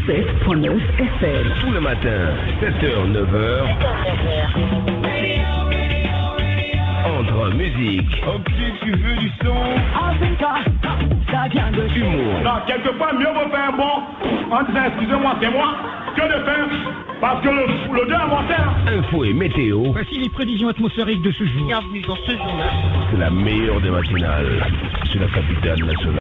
107.9 FM. Tout le matin, 7h, 9h. Entre musique. Ok, tu veux du son? Ça vient de humour. Non, quelquefois, mieux vaut faire bon en disant excusez-moi, c'est moi, que de faire parce que l'odeur est mortelle. Info et météo. Voici les prévisions atmosphériques de ce jour. Bienvenue dans ce journal. C'est la meilleure des matinales. C'est la capitale nationale.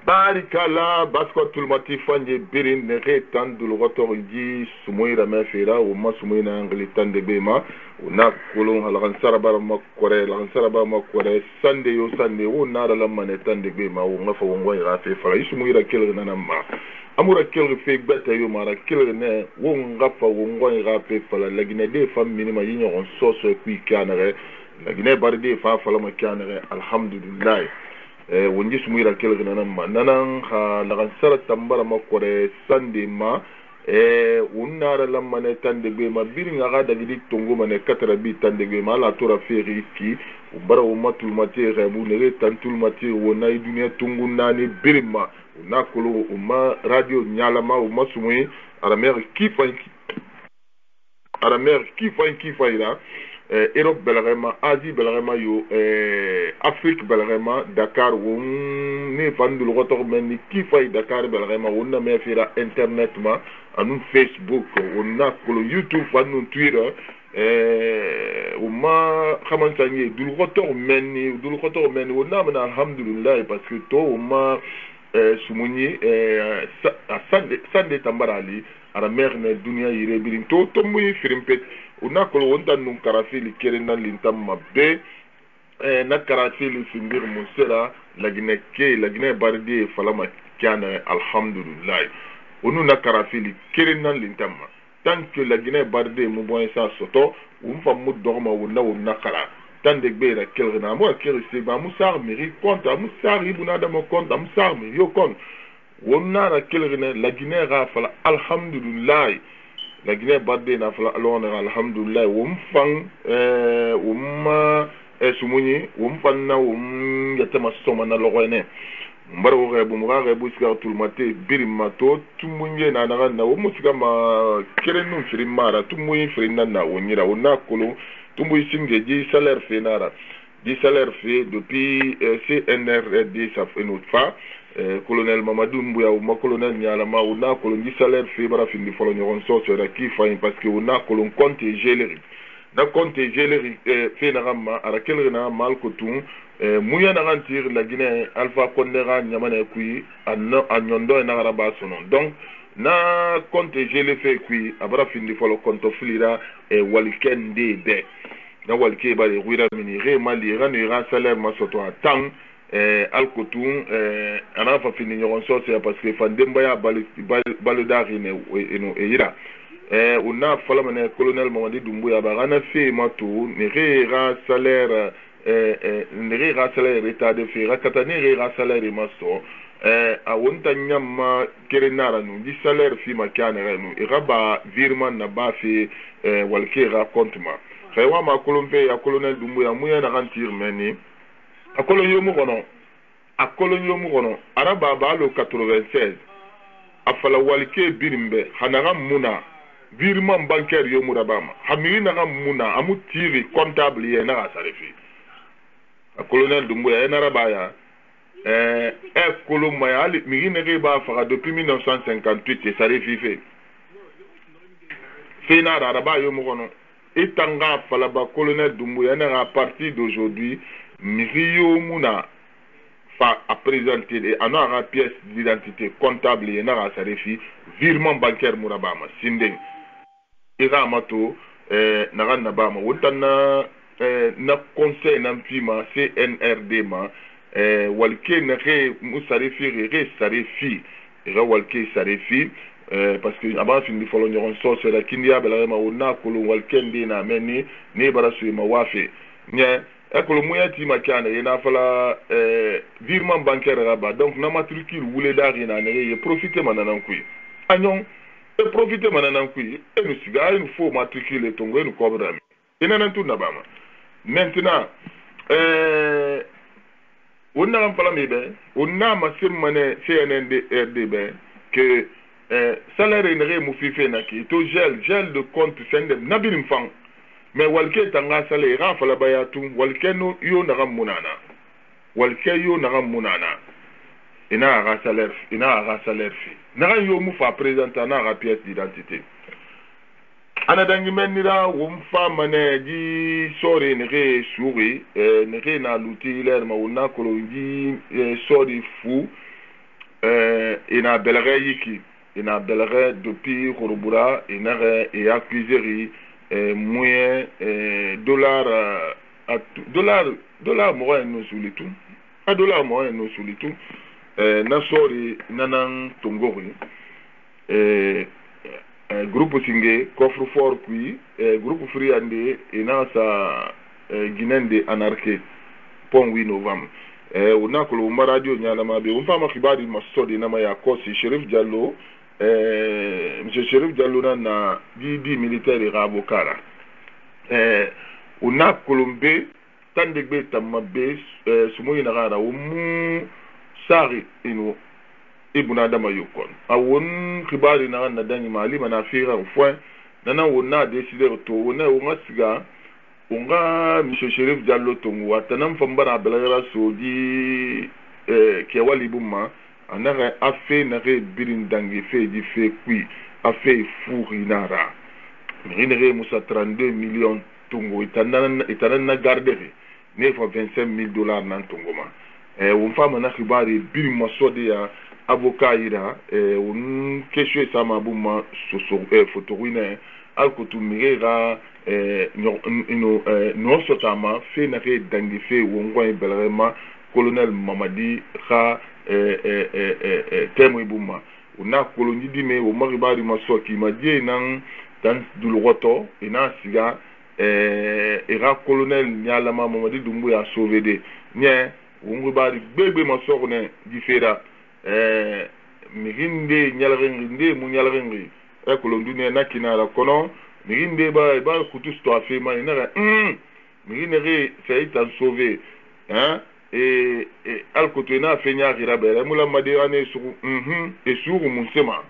Barikala basko tulmati fanje birin ne retan dul rotor ji sumuira me fera o ma sumuina angli tande bema una kulun halgan saraba ma kore lan saraba ma kore sande yo sande o nara la mane tande bema o ngafa wongo ira fe fara sumuira kelga nanama amura kelga fe beta yo mara kelga ne wo ngafa wongo ira fe fala lagine de fam minima yinyo on soso ku kanare lagine barde fa fala ma kanare alhamdulillah wonji sumuira kelga nanama nanan ha lagan sara tambara ma kore sande ma unara la mane tande be ma biringa ga dagidi tongo mane katara bi tande be ma la tora feri fi ubara o matul mate rebu ne tantul mate wona dunia tongo nani birima una kolo uma radio nyala ma uma sumui ara mer ki faira Europe belarema Asie belarema yo Afrique belarema Dakar won ne fandul rotor men ki fay Dakar belarema wonna me fira internet ma anun Facebook wonna ko YouTube fanun Twitter uma xaman tanye dul rotor men wonna man alhamdulillah parce que to uma sumuni sande tambarali ara merne dunia yire birin to muy firimpet una ko wonda nun karafili kerena lintamma be na karafili sindir musera lagine bardi falama kana alhamdulillah onu na karafili kerena lintamma tant que lagine bardi mu bon sa soto umfa mu dogma wona kala tant de bera kelrena mo kerse ba musar miri compte musar ibuna da mo compte musar mi yo compte wonna na kelrena lagine ga fala alhamdulillah la Guinée badde na fala alon alhamdulillah wumfang umma sumuni wumfan na yatama soma na logene mbaro rebu muga rebu siga tulmate birima to tumunye na na wumusiga ma kerenu firimara tumuyi firina na wonyira wona kolo tumuyi singeji salaire fenara di salaire fait depuis CNRD ça fait notre fa colonel Mamadou Mbouya ou ma colonel Nyalama ou na colonel salaire fait bara findi folo nyon so sur qui fa parce que on a colon compte géléri na compte géléri fait na ramma ara kelrena mal ko tun muya na rantir la Guinée Alpha Condera nyamane kui anyondo na araba sonon donc na compte gélé fait kui abara findi folo compte flira walikende de na walike ba de wira mini re mali ranu ra salaire ma soto atang alkotun ana fa fini nyon so c'est parce que fandemba ya balodari ne eno eira una fala mane colonel Mamadi Doumbouya ba rana fe mato ne re ra salaire état de fe ra katane re ra salaire maso a wonta nyama kerenara nu di salaire fi makana nu iraba virman na ba fi walke ra compte ma Kaywa ma kolombe ya colonel Doumbouya muya na rantir meni a colonio mu kono a colonio mu kono araba ba lo 96 a fala walke birimbe hanaga muna virement bancaire yo murabama hamiri na muna amu tiri comptable ye na sarefi a colonel Doumbouya en arabaya koloma ya ali miri ne ba fara depuis 1958 et sarefi fait fina araba yo mu kono itanga fala ba colonel Doumbouya na à partir d'aujourd'hui miri yo muna fa à présenter et en a pièce d'identité comptable et na sarefi virement bancaire murabama sindeng ira mato na bama wotana na conseil na mpima CNRD ma walke na re musarifi re sarefi ira walke sarefi parce que avant fini folo nyoron so c'est la kindia bela ma wona kolo walke ndi na meni ne barasu ma wafe nya ekolo moya ti makana ina fala virement bancaire raba donc na matricule wule dari na ne profiter manana kui agnon et profiter maintenant kui et nous siga il faut matriculer ton nous cobra ina nan tout nabama maintenant on a parlé ben on a ma semaine CNND RDB que salaire ne mu fife na ki to gel de compte sende nabirim fang mais walke tanga salaire rafa la bayatu walke no yo na munana walke yo na munana ina aga salaire fi na yo mu fa présenter na aga pièce d'identité ana dangi menira wo mfa mane di sore ne re souri ne re na luti ler ma wona kolongi sori fu ina belare yiki ina belare depuis Korobura ina re et accuseri moyen dollar moyen no sulitu a dollar moyen no sulitu na sori nanan tongori groupe singe coffre fort qui groupe friande ina sa ginende anarché pont 8 novembre una ko lo radio nyala mabe on fama khibari masodi na ma ya kosi Cherif Diallo monsieur Cherif Diallo na di militaire rabokara una kolombe tande gbe tamabe sumoyi na gara mu sari ino ibuna dama yukon awon khibari na dangi mali mana fira fo nana wona décider to wona wonga siga wonga monsieur Cherif Diallo tongu watanam fambara belagara sodi ke wali buma anara afe na re birin dangi fe di fe kui afe furinara rinere musa 32 millions tongu itanana gardere ne fa $25,000 nan tongu ma on fama na khibari birin masodi ya avocat ira un kesho sama buma so fotorine alkotu mirera no sotama fe na re dangi fe wongwa belarema colonel Mamadi kha temwe buma una koloni dime o maribari masoki madie nan dans dulroto ina siga era colonel Nyalama Mamadi Doumbouya sauvé nye wongo bari bebe masokne difera miginde nyalrenginde mu nyalrengi kolondune na kinala kono miginde ba kutu sto afema ina miginde c'est un sauvé hein et alkotena fenya girabere mula madeane su et sur munsema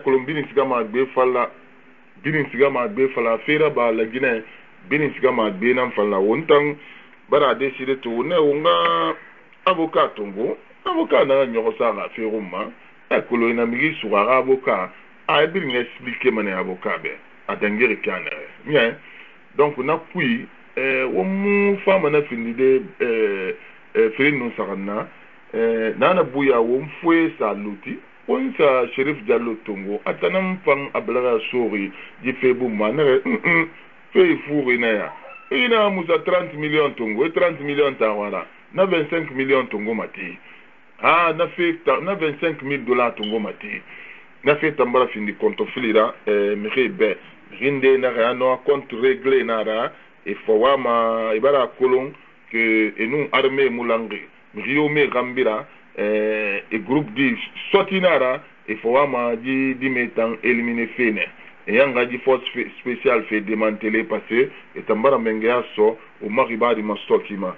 kolombini sigama gbe falla binin sigama gbe falla fera ba la Guinée binin sigama gbe nan falla wontan bara décider to ne wonga avocat tongo avocat na nyoko sanga feruma ekolo ina migi suara avocat a bien expliquer mané avocat be atangere kana bien donc na puis wo mu fama na finide firin no sarana nana buya wo mfwe sa luti on sa Cherif Diallo tongo atanam pang ablara sori di febu manere fe furi na ya ina musa 30 millions tongo 30 millions tawala na 25 millions tongo mati na $25,000 tongo mati na fait tambara findi compte filira mrebe rinde na rano compte réglé nara et fawama ibara kolon que nous armée mulangi rio me gambira et groupe di sotinara et fawama di metan éliminer fene et yangaji force spéciale fait démanteler passé et tambara mengea so au maribadi mastokima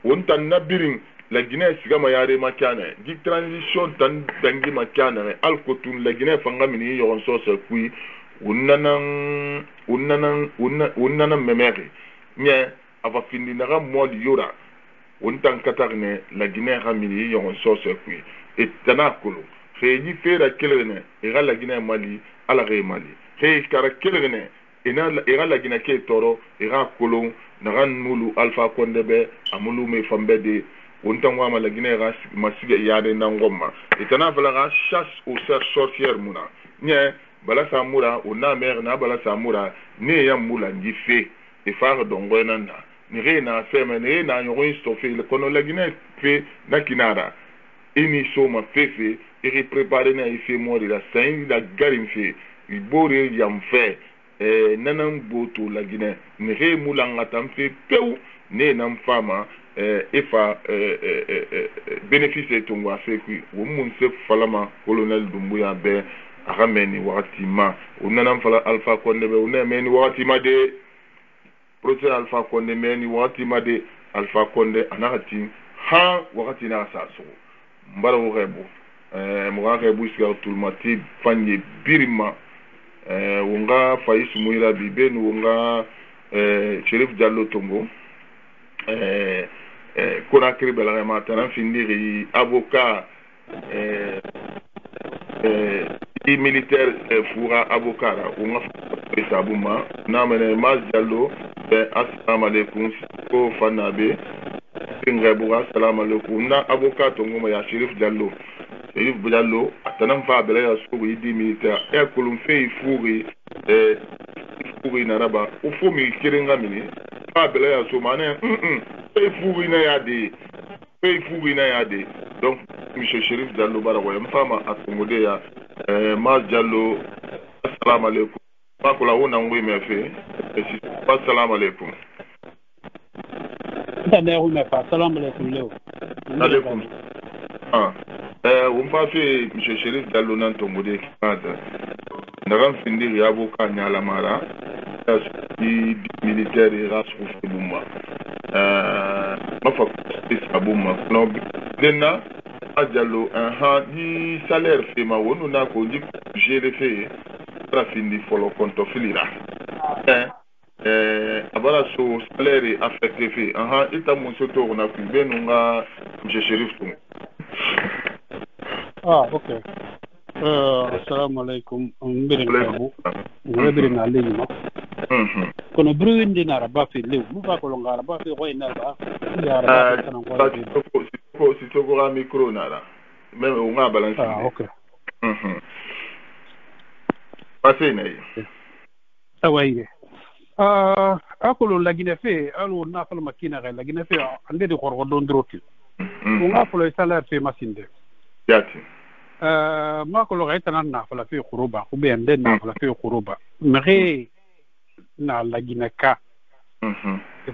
on tan nabiring la Guinée sigama yare makane di transition tan dangi makane alkotun la Guinée fangamini yon so se kui unnanan memeri nye ava findi naga moli yora on tan katarne la Guinée ramini yon so se kui et tanakulu feji fera kelene ira la Guinée Mali ala re Mali fe kara kelene ira la Guinée ke toro ira kolon nagan mulu Alpha Condé be amulu me fambede on tangwa ma la Guinée ras masiga yade nangoma etana vala chasse aux sorcières muna nye bala samura ona mer na bala samura ne ya mula ngife e fara dongo nanda ni rena feme ne na yorin stofé le kono la Guinée fe na kinara eni soma fefe et préparer na ife mori la sain la garimfe il bore yam fe nanan boto la Guinée ni re mula ngatam fe peu ne nam fama efa bénéfice tongwa fait que au monde se falama colonel Doumbouya be arameni watima unana fala Alpha Condé be unameni watima de procès Alpha Condé meni watima de Alpha Condé anarati ha wakati na saso mbara urebo mwa rebu sur tout le mati fanye birima unga Fayis Muira bibe unga Chérif Diallo Tongo Conakry bela matana finiri avocat militaire foura avocat on a fait sabuma na mene Mas Diallo assalamu alaikum ko fanabe ngabura assalamu alaikum na avocat tongo ya Chérif Diallo atanam fa bela ya so yi militaire e kolum fe fouri fouri na raba o fo mi kirenga mini fa bela ya so mané Pay Fourina Yade. Donc, M. Chérif Diallo Barawa, femme à Tomodea, Mas Diallo, assalamu alaikum. Makola on a envoyé mes faits. Assalamu alaikum. Assalamu alaikum, Léo. Alaikum. On va faire M. Chérif Diallo dans Tomodea. Naram Findi Avocat Nyalamara, militaire et race Bouma. Sabuma no dena Diallo di salaire fait ma wonu na ko di gérer fait tra findi folo konto filira abara so salaire affecté fait ita mon soto na ku benu nga je Chérif tum ok assalamu alaikum mbirina leyima kono bruindi na raba fi lew mu ba ko longa raba fi roy na ba ya raba tan ko si to go micro na la même on a balance ok passé nay tawaye akolo la Guinée fe alo na fala makina ga la Guinée fe ande de korgo don droti on a folo salaire fe masinde yati ma ko lo ga tan na fala fe khuruba ko be ande na fala fe khuruba mais na la Guinée ka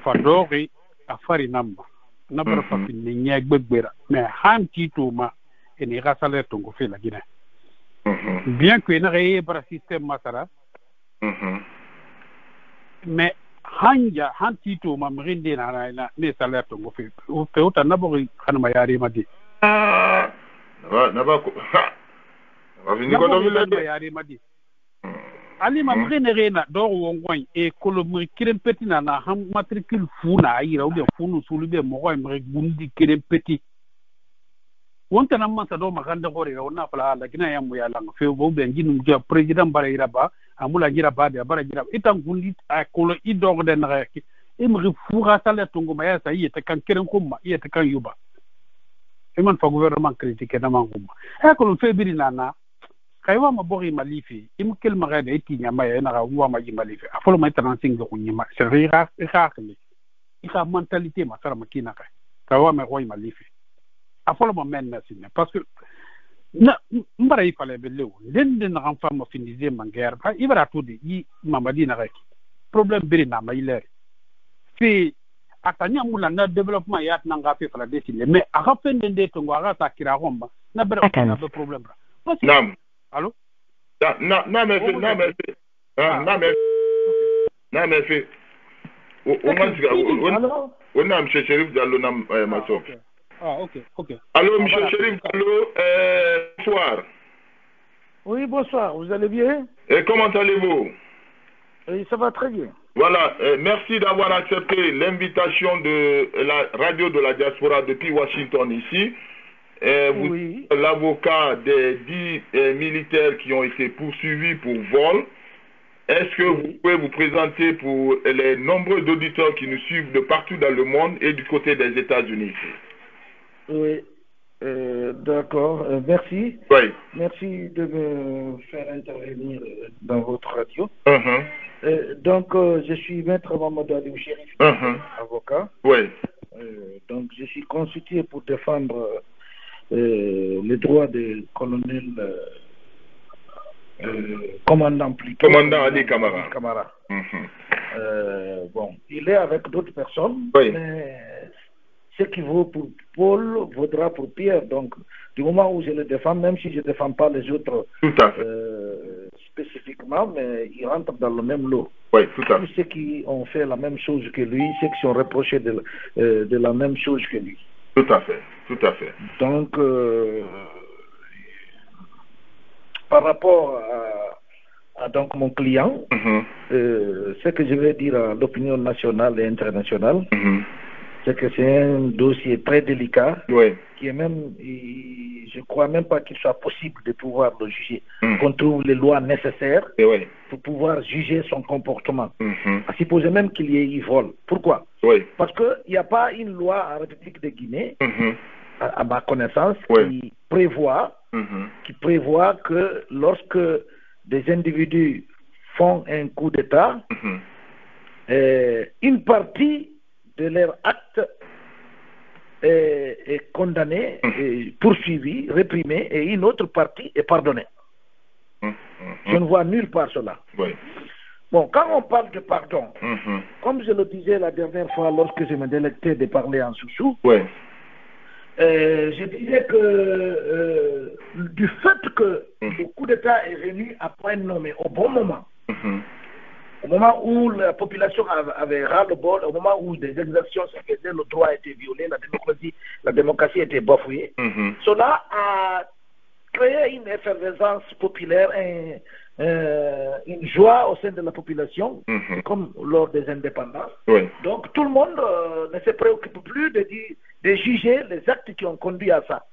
fa dori afari namba na bara fa ni nya gbegbera mais han tito ma eni ga salaire to go fe la Guinée bien que na re bara système masara mais hanja han tito ma mrinde na ne salaire to go fe o fe o ta na bo kanama yari madi na ba ko va venir ko do village yari madi ali ma mrene rena do wongoy e kolomri kirem petit na ham matricule funa ayira ou bien funu sulu be mo koy mre gundi kirem petit wonta na man sa do ma ganda gore na fala la gina yamu ya lang fe bo be nginu jo president bare iraba amula gira ba de bara gira itan gundi a kolo idog de na ki e mri fura sale tungo ma ya sa yete kan kirem kuma yete kan yuba e man fa gouvernement critique na manguma e kolo fe biri na kaywa mabori malifi imkel magade itinya maya na wa maji malifi afolo mai transing go nyima serira ikakli ika mentalité ma sara makina ka kaywa me roy malifi afolo mo men nasine parce que na mbara ifale belew lende na kan fama finize manguer ha ibara tudi yi mamadi na rek problème biri na maile fi atanya mula na développement yat na ngafi fala desile mais aka fende to ngwa ta kira romba na bere na problème nam allô Non, mais on a M. Chérif Diallo, Massof. Ok. Allô, M. Chérif Diallo, bonsoir. Oui, bonsoir, vous allez bien? Et comment allez-vous? Oui, ça va très bien. Voilà, merci d'avoir accepté l'invitation de la radio de la diaspora depuis Washington ici. Vous êtes l'avocat des 10 militaires qui ont été poursuivis pour vol. Est-ce que vous pouvez vous présenter pour les nombreux auditeurs qui nous suivent de partout dans le monde et du côté des États-Unis? Oui, d'accord, merci. Oui. Merci de me faire intervenir dans votre radio. Donc, je suis maître Mamadou Ali Chérif, avocat. Oui. Donc, je suis constitué pour défendre les droits du colonel commandant Ali Camara. Bon, il est avec d'autres personnes, mais ce qui vaut pour Paul vaudra pour Pierre. Donc, du moment où je le défends, même si je ne défends pas les autres spécifiquement, mais ils rentrent dans le même lot. Oui, tout à fait. Tous ceux qui ont fait la même chose que lui, ceux qui sont reprochés de la même chose que lui. Tout à fait. Donc, par rapport à donc mon client, ce que je vais dire à l'opinion nationale et internationale, c'est que c'est un dossier très délicat, qui est même, je crois même pas qu'il soit possible de pouvoir le juger. Qu'on trouve les lois nécessaires pour pouvoir juger son comportement. À supposer même qu'il y ait eu vol. Pourquoi? Parce qu'il n'y a pas une loi en République de Guinée, à ma connaissance, qui prévoit que lorsque des individus font un coup d'État, une partie de leur acte est condamnée, poursuivie, réprimée, et une autre partie est pardonnée. Je ne vois nulle part cela. Bon, quand on parle de pardon, comme je le disais la dernière fois lorsque je me délectais de parler en sous-sous, je disais que du fait que le coup d'État est venu à point nommé au bon moment, au moment où la population avait ras-le-bol, au moment où des exactions se faisaient, le droit a été violé, la démocratie a été bafouée, cela a créé une effervescence populaire, une joie au sein de la population, comme lors des indépendances. Donc tout le monde ne se préoccupe plus de juger les actes qui ont conduit à ça.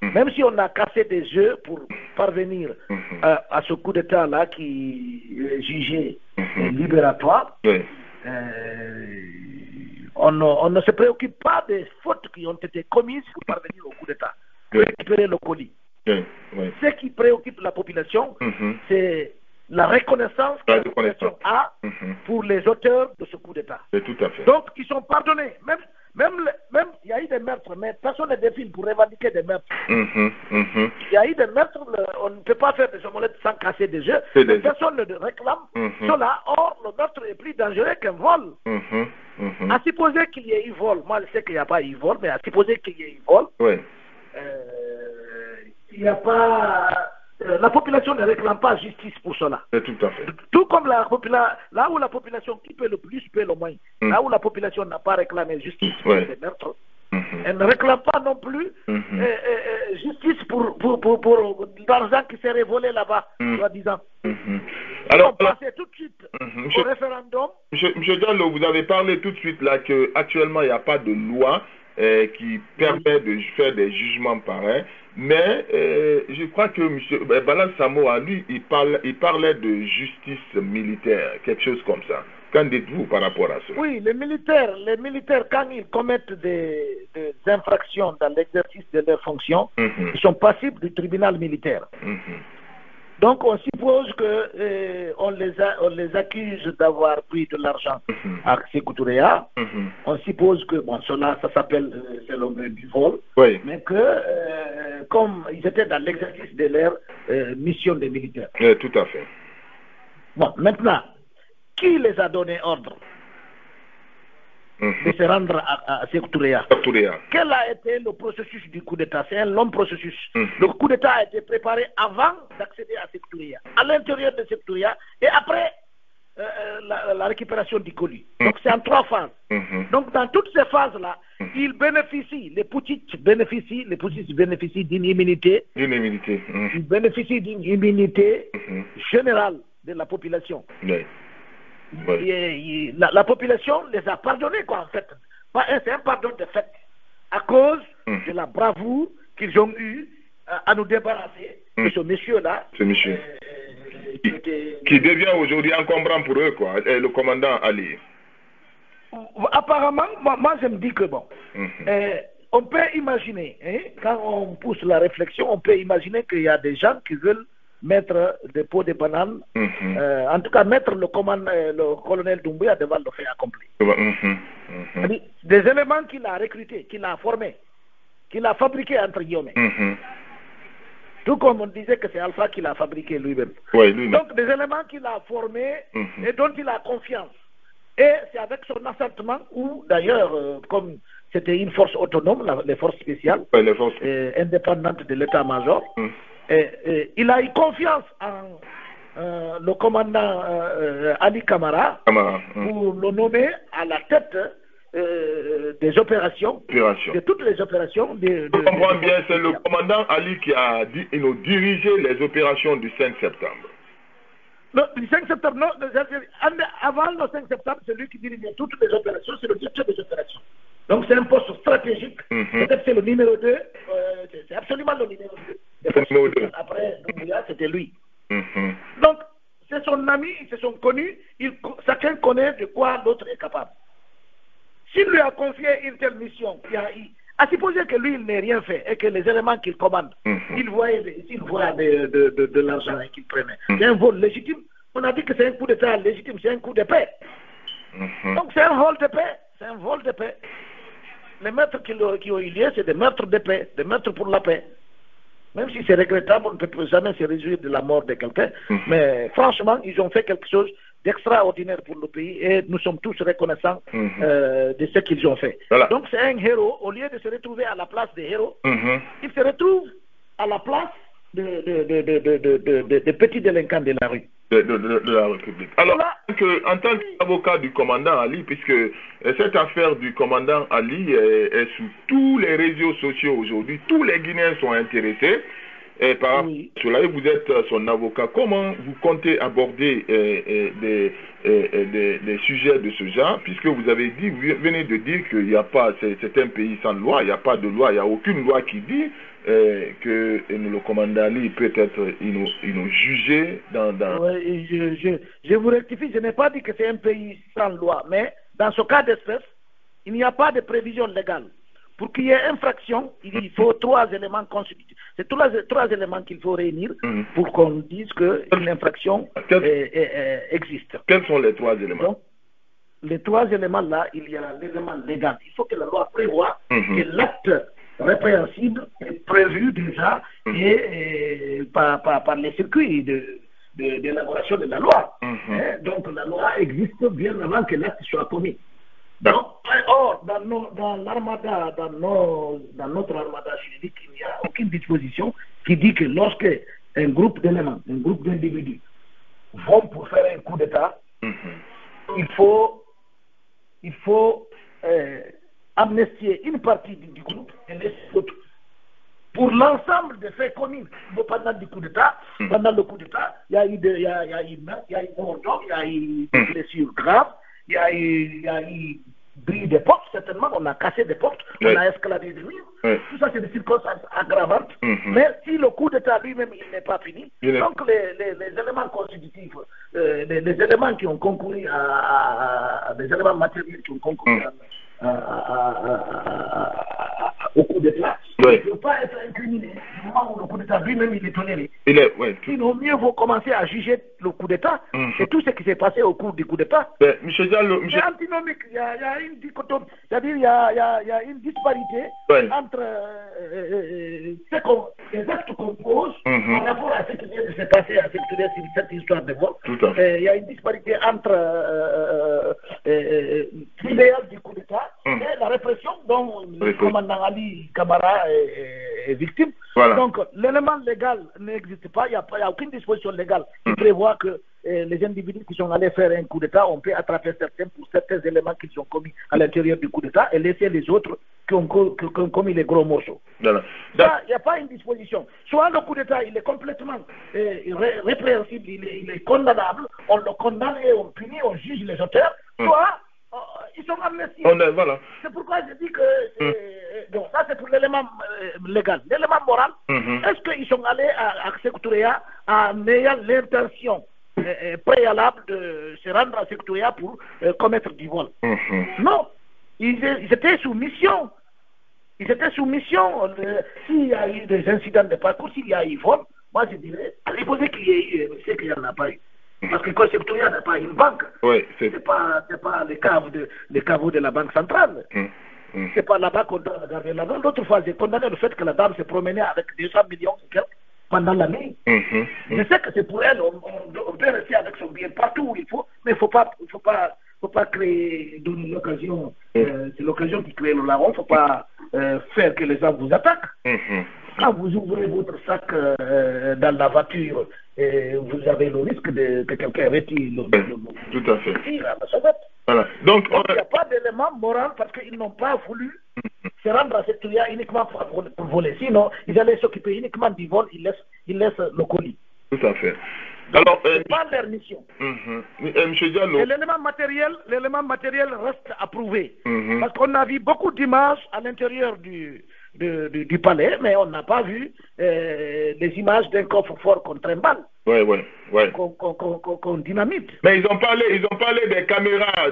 Même si on a cassé des yeux pour parvenir à ce coup d'État-là qui est jugé libératoire, on ne se préoccupe pas des fautes qui ont été commises pour parvenir au coup d'État, récupérer le colis. Ce qui préoccupe la population, c'est la reconnaissance que la population a pour les auteurs de ce coup d'État. Donc, ils sont pardonnés. Même il y a eu des meurtres, mais personne ne défile pour revendiquer des meurtres. Il y a eu des meurtres, on ne peut pas faire des omelettes sans casser des œufs. Personne ne réclame cela. Or, le meurtre est plus dangereux qu'un vol. À supposer qu'il y ait eu vol, moi je sais qu'il n'y a pas eu vol, mais à supposer qu'il y ait eu vol, il n'y a pas... la population ne réclame pas justice pour cela. Tout comme là où la population qui paie le plus paie le moins. Là où la population n'a pas réclamé justice pour ces meurtres, elle ne réclame pas non plus justice pour l'argent qui serait volé là-bas, soi-disant. Alors, on passait tout de suite au référendum. Monsieur Diallo, vous avez parlé tout de suite là qu'actuellement il n'y a pas de loi qui permet de faire des jugements pareils. Mais je crois que M. Balal Samoa, lui, il parlait de justice militaire, quelque chose comme ça. Qu'en dites-vous par rapport à ça? Oui, les militaires, quand ils commettent des infractions dans l'exercice de leurs fonctions, ils sont passibles du tribunal militaire. Donc on suppose que on les accuse d'avoir pris de l'argent à Sékou Touréa. On suppose que cela, ça s'appelle c'est le du vol, mais que comme ils étaient dans l'exercice de leur mission des militaires. Tout à fait. Bon, maintenant, qui les a donné ordre? de se rendre à Sékou Touré. Quel a été le processus du coup d'État? C'est un long processus. Le coup d'État a été préparé avant d'accéder à Sékou Touré, à l'intérieur de Sékou Touré et après la récupération du colis. Donc c'est en 3 phases. Donc dans toutes ces phases-là, ils bénéficient, les Poutistes bénéficient d'une immunité. Ils bénéficient d'une immunité générale de la population. Et la population les a pardonnés, quoi, en fait. C'est un pardon de fait à cause de la bravoure qu'ils ont eue à nous débarrasser de ce monsieur-là. Ce monsieur. Qui devient aujourd'hui encombrant pour eux, quoi, le commandant Ali. Apparemment, moi je me dis que bon, on peut imaginer, quand on pousse la réflexion, on peut imaginer qu'il y a des gens qui veulent mettre des pots de bananes, en tout cas mettre le colonel Doumbouya devant le fait accompli. Des éléments qu'il a recrutés, qu'il a formés, qu'il a fabriqués entre guillemets. Tout comme on disait que c'est Alpha qui l'a fabriqué lui-même. Donc des éléments qu'il a formés et dont il a confiance. Et c'est avec son assentement où d'ailleurs, comme c'était une force autonome, les forces spéciales, indépendantes de l'état-major, il a eu confiance en le commandant Ali Camara pour le nommer à la tête des opérations, de toutes les opérations. Je comprends bien, c'est le commandant Ali qui a dirigé les opérations du 5 septembre. Non, le 5 septembre, non, avant le 5 septembre, c'est lui qui dirigeait toutes les opérations, c'est le directeur des opérations. Donc c'est un poste stratégique, peut-être c'est le numéro 2, c'est absolument le numéro 2. Après Doumbouya, c'était lui. Donc, c'est son ami, ils se sont connus, chacun connaît de quoi l'autre est capable. S'il lui a confié une telle mission, à supposer que lui, il n'ait rien fait et que les éléments qu'il commande, il voit de l'argent qu'il prenait. C'est un vol légitime. On a dit que c'est un coup d'État légitime, c'est un coup de paix. Donc c'est un vol de paix. C'est un vol de paix. Les meurtres qui ont eu lieu, c'est des meurtres de paix, des meurtres pour la paix. Même si c'est regrettable, on ne peut jamais se réjouir de la mort de quelqu'un. Mais franchement, ils ont fait quelque chose d'extraordinaire pour le pays et nous sommes tous reconnaissants de ce qu'ils ont fait. Voilà. Donc c'est un héros. Au lieu de se retrouver à la place des héros, il se retrouve à la place de petits délinquants de la rue. De la République. Alors, en tant qu'avocat du commandant Ali, puisque cette affaire du commandant Ali est sous tous les réseaux sociaux aujourd'hui, tous les Guinéens sont intéressés. Et par rapport à cela, vous êtes son avocat. Comment vous comptez aborder des sujets de ce genre, puisque vous venez de dire qu'il n'y a pas, c'est un pays sans loi, il n'y a pas de loi, il n'y a aucune loi qui dit que le commandant Ali peut être jugé dans... Oui, je vous rectifie, je n'ai pas dit que c'est un pays sans loi, mais dans ce cas d'espèce, il n'y a pas de prévision légale. Pour qu'il y ait infraction, il faut 3 éléments constitutifs. C'est 3 éléments qu'il faut réunir pour qu'on dise qu'une infraction existe. Quels sont les 3 éléments? Donc, les 3 éléments-là, il y a l'élément légal. Il faut que la loi prévoie que l'acte répréhensible est prévu déjà par les circuits d'élaboration de la loi. Donc la loi existe bien avant que l'acte soit commis. Or, dans l'armada, dans notre armada juridique, il n'y a aucune disposition qui dit que lorsque un groupe d'éléments, un groupe d'individus vont pour faire un coup d'État, il faut amnistier une partie du groupe et laisser l'autre. Pour l'ensemble des faits commis pendant le coup d'État, il y a eu mort d'homme, il y a eu des blessures graves, il y a eu bris des portes, certainement, on a cassé des portes, on a escaladé des murs. Tout ça, c'est des circonstances aggravantes. Mais si le coup d'État lui-même, il n'est pas fini, donc les éléments constitutifs, les éléments qui ont concouru des éléments matériels qui ont concouru au coup d'État, il ne peut pas être incriminé du moment où le coup d'État lui-même il est toléré. Sinon, mieux vaut commencer à juger le coup d'État et tout ce qui s'est passé au cours du coup d'État. C'est antinomique, il y a une dichotomie, c'est-à-dire il y a une disparité entre les actes qu'on pose par rapport à ce qui vient de se passer, à cette histoire de vol. Il y a une disparité entre l'idéal du coup d'État et la répression dont le commandant Ali Camara est victime. Voilà. Donc, l'élément légal n'existe pas. Il n'y a aucune disposition légale qui prévoit que les individus qui sont allés faire un coup d'État, on peut attraper certains pour certains éléments qui sont commis à l'intérieur du coup d'État et laisser les autres qui ont commis les gros morceaux. Voilà. Il n'y a pas une disposition. Soit le coup d'État, il est complètement répréhensible, il est condamnable, on le condamne et on punit, on juge les auteurs, soit ils sont amnestis. Voilà. C'est pourquoi je dis que donc ça c'est pour l'élément légal. L'élément moral, est-ce qu'ils sont allés à Sékou-Touréa en ayant l'intention préalable de se rendre à Sékou-Touréa pour commettre du vol? Non, ils étaient sous mission. Ils étaient sous mission. S'il y a eu des incidents de parcours, s'il y a eu vol, moi je dirais, à supposer qu'il y ait eu, c'est qu'il n'y en a pas eu. Parce que quand Sékou-Touréa n'a pas une banque, c'est pas les caveaux de la banque centrale. C'est pas là-bas qu'on doit regarder là-bas. L'autre fois, j'ai condamné le fait que la dame s'est promenée avec 200 millions pendant la nuit. Je sais que c'est pour elle, on peut rester avec son bien partout où il faut, mais il ne faut pas créer l'occasion. C'est l'occasion qui crée le larron. Il ne faut pas faire que les gens vous attaquent. Quand vous ouvrez votre sac dans la voiture, vous avez le risque que quelqu'un retire tout à fait. Voilà. Donc, il n'y a pas d'élément moral parce qu'ils n'ont pas voulu se rendre à cette tuya uniquement pour voler. Sinon, ils allaient s'occuper uniquement du vol, ils laissent le colis. Tout à fait. Alors, c'est pas leur mission. Monsieur Diallo. Et l'élément matériel reste approuvé. Parce qu'on a vu beaucoup d'images à l'intérieur du palais, mais on n'a pas vu les images d'un coffre-fort qu'on trimballe. Qu'on dynamite. Mais ils ont parlé des caméras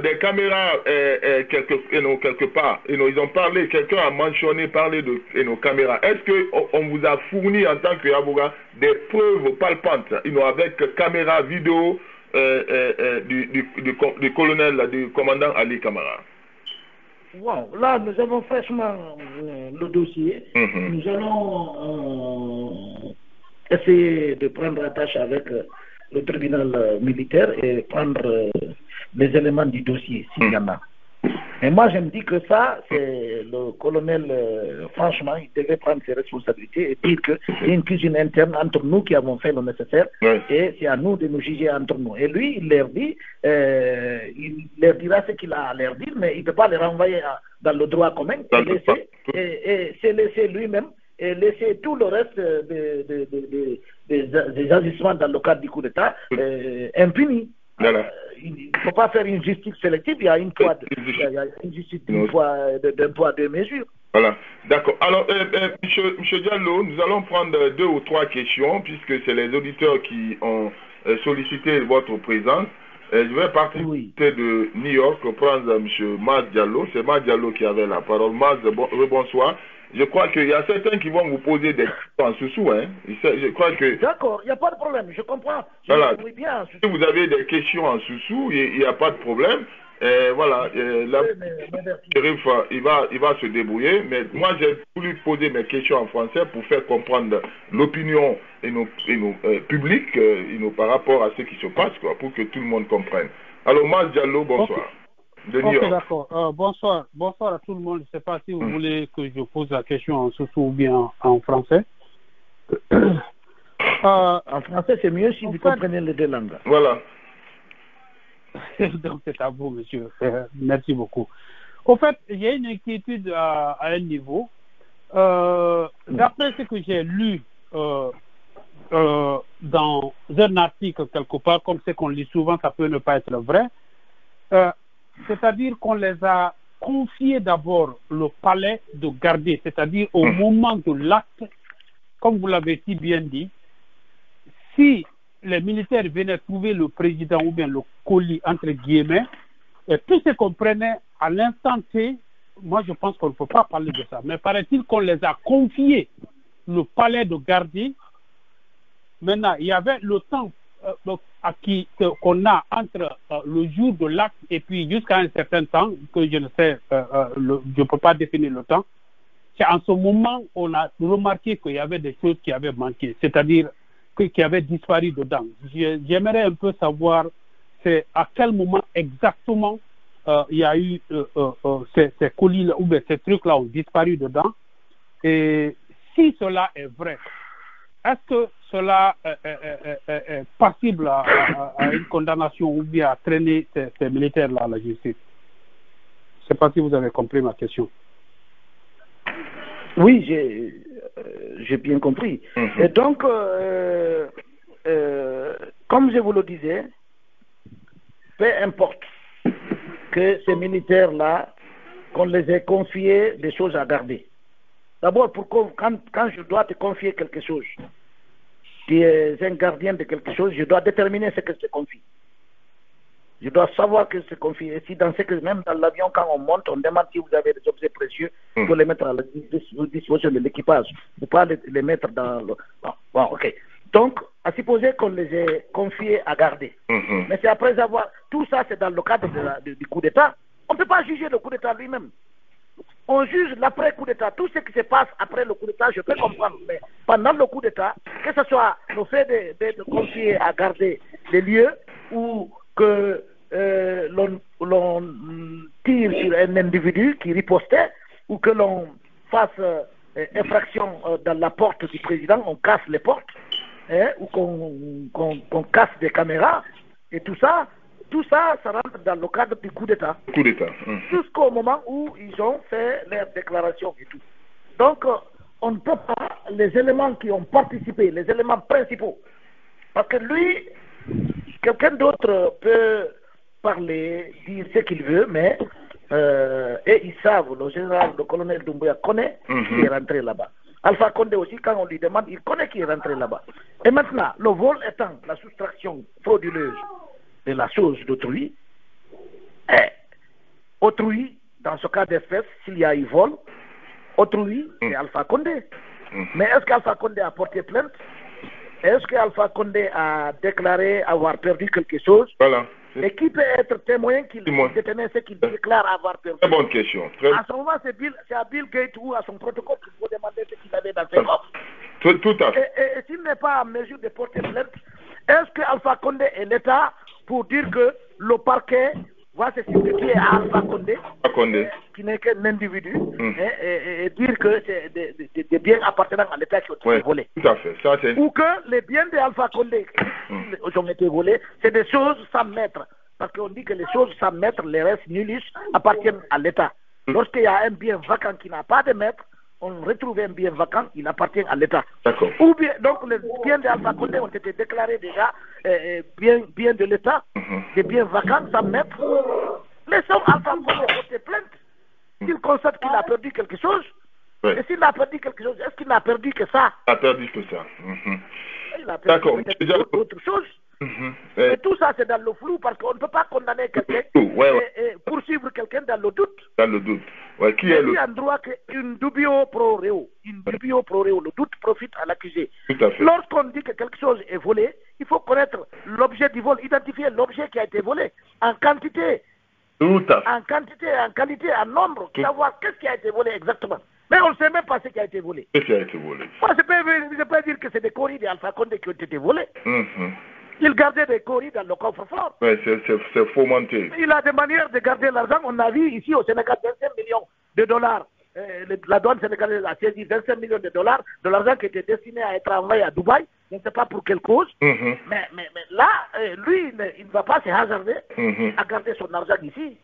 quelque part. Ils ont parlé, quelqu'un a parlé de nos caméras. Est-ce qu'on vous a fourni en tant qu'avocat des preuves palpantes, avec caméra vidéo du colonel, du commandant Ali Camara? Wow. Là, nous avons fraîchement le dossier. Nous allons essayer de prendre attache avec le tribunal militaire et prendre les éléments du dossier, s'il y en a. Et moi, je me dis que ça, c'est le colonel, franchement, il devait prendre ses responsabilités et dire qu'il y a une cuisine interne entre nous qui avons fait le nécessaire et c'est à nous de nous juger entre nous. Et lui, il leur dit, il leur dira ce qu'il a à leur dire, mais il ne peut pas les renvoyer dans le droit commun et c'est laisser lui-même et laisser tout le reste des agissements dans le cadre du coup d'État impunis. Il ne faut pas faire une justice sélective, il y a une justice d'un poids, deux mesures. Voilà, d'accord. Alors, M. Diallo, nous allons prendre 2 ou 3 questions, puisque c'est les auditeurs qui ont sollicité votre présence. Je vais partir de New York, prendre M. Mas Diallo. C'est Mas Diallo qui avait la parole. Mas, bonsoir. Je crois qu'il y a certains qui vont vous poser des questions en sous-sous. Je crois que... D'accord, il n'y a pas de problème, je comprends. Voilà. Bien, si vous avez des questions en sous-sous, il n'y a pas de problème. Voilà, là, il va se débrouiller. Mais moi, j'ai voulu poser mes questions en français pour faire comprendre l'opinion et nos publics par rapport à ce qui se passe, pour que tout le monde comprenne. Alors, Mas Diallo, bonsoir. Ok, d'accord. Bonsoir à tout le monde. Je ne sais pas si vous voulez que je pose la question en sous-sous ou bien en français. En français, c'est mieux si vous comprenez les 2 langues. Voilà. Donc, c'est à vous, monsieur. Merci beaucoup. Au fait, il y a une inquiétude à un niveau. D'après ce que j'ai lu dans un article quelque part, comme c'est qu'on lit souvent, ça peut ne pas être vrai. C'est-à-dire qu'on les a confiés d'abord le palais de garder, c'est-à-dire au moment de l'acte, comme vous l'avez si bien dit, si les militaires venaient trouver le président ou bien le colis, entre guillemets, et tout ce qu'on prenait à l'instant T, moi je pense qu'on ne peut pas parler de ça, mais paraît-il qu'on les a confiés le palais de garder. Maintenant, il y avait le temps qu'on a entre le jour de l'acte et puis jusqu'à un certain temps, que je ne sais, je ne peux pas définir le temps. c'est en ce moment on a remarqué qu'il y avait des choses qui avaient manqué, c'est-à-dire qui avaient disparu dedans. J'aimerais un peu savoir c'est à quel moment exactement il y a eu ces colis-là, ou bien ces trucs-là ont disparu dedans. Et si cela est vrai, est-ce que cela est passible à une condamnation ou bien à traîner ces militaires-là à la justice? Je ne sais pas si vous avez compris ma question. Oui, j'ai bien compris. Et donc, comme je vous le disais, peu importe que ces militaires-là, qu'on les ait confiés des choses à garder. D'abord, quand je dois te confier quelque chose, tu es un gardien de quelque chose, je dois déterminer ce que je te confie. Je dois savoir que je te confie. Et si même dans l'avion, quand on monte, on demande si vous avez des objets précieux, il faut les mettre à la disposition de l'équipage. Il ne faut pas les mettre dans le... Bon, ok. Donc, à supposer qu'on les ait confiés à garder. Mais c'est après avoir... Tout ça, c'est dans le cadre du coup d'État. On ne peut pas juger le coup d'État lui-même. On juge l'après-coup d'État. Tout ce qui se passe après le coup d'État, je peux comprendre. Mais pendant le coup d'État, que ce soit le fait de confier à garder les lieux ou que l'on tire sur un individu qui ripostait ou que l'on fasse infraction dans la porte du président, on casse les portes, ou qu'on casse des caméras, et tout ça, ça rentre dans le cadre du coup d'État. Coup d'État. Jusqu'au moment où ils ont fait leur déclaration et tout. Donc, on ne peut pas, les éléments qui ont participé, les éléments principaux, parce que lui, quelqu'un d'autre peut parler, dire ce qu'il veut, mais et ils savent, le général, le colonel Doumbouya connaît qui est rentré là-bas. Alpha Condé aussi, quand on lui demande, il connaît qui est rentré là-bas. Et maintenant, le vol étant la soustraction frauduleuse de la chose d'autrui, autrui, dans ce cas d'espèce, s'il y a eu vol, autrui, c'est Alpha Condé. Mais est-ce qu'Alpha Condé a porté plainte? Est-ce qu'Alpha Condé a déclaré avoir perdu quelque chose? Voilà. Et qui peut être témoin qu'il détenait ce qu'il déclare avoir perdu? Très bonne question. À ce moment, c'est à Bill Gates ou à son protocole qu'il faut demander ce qu'il avait dans ses coffres. Tout à fait. Et s'il n'est pas en mesure de porter plainte, est-ce que Alpha Condé est l'État pour dire que le parquet va se substituer à Alpha Condé, qui n'est qu'un individu, et dire que c'est des biens appartenant à l'État qui ont été volés? Tout à fait. Ça, ou que les biens d'Alpha Condé qui ont été volés, c'est des choses sans maître. Parce qu'on dit que les choses sans maître, les restes nullis, appartiennent à l'État. Lorsqu'il y a un bien vacant qui n'a pas de maître, on retrouve un bien vacant, il appartient à l'État. D'accord. Ou bien, donc les biens d'Alpha Condé ont été déclarés déjà biens de l'État, des biens vacants sans maître. Laissons Alpha Condé porter plainte. S'il constate qu'il a perdu quelque chose, et s'il a perdu quelque chose, est-ce qu'il n'a perdu que ça? Il a perdu que ça. Il a perdu peut-être autre chose. Et tout ça, c'est dans le flou parce qu'on ne peut pas condamner quelqu'un et poursuivre quelqu'un dans le doute. Dans le doute. Qui est le... en droit qu'une dubio pro reo. Une dubio pro reo. Le doute profite à l'accusé. Tout à fait. Lorsqu'on dit que quelque chose est volé, il faut connaître l'objet du vol, identifier l'objet qui a été volé en quantité. Tout à fait. En quantité, en qualité, en nombre, savoir qu'est-ce qui a été volé exactement. Mais on ne sait même pas ce qui a été volé. Qu'est-ce qui a été volé? Moi, je peux dire que c'est des coris d'Alpha Condé qui ont été volés. Il gardait des coris dans le coffre-fort. Oui, c'est fomenté. Il a des manières de garder l'argent. On a vu ici au Sénégal 25 millions de dollars. La douane sénégalaise a saisi 25 millions de dollars de l'argent qui était destiné à être envoyé à Dubaï. Je ne sais pas pour quelle cause. Mais là, lui, il ne va pas se hasarder à garder son argent ici.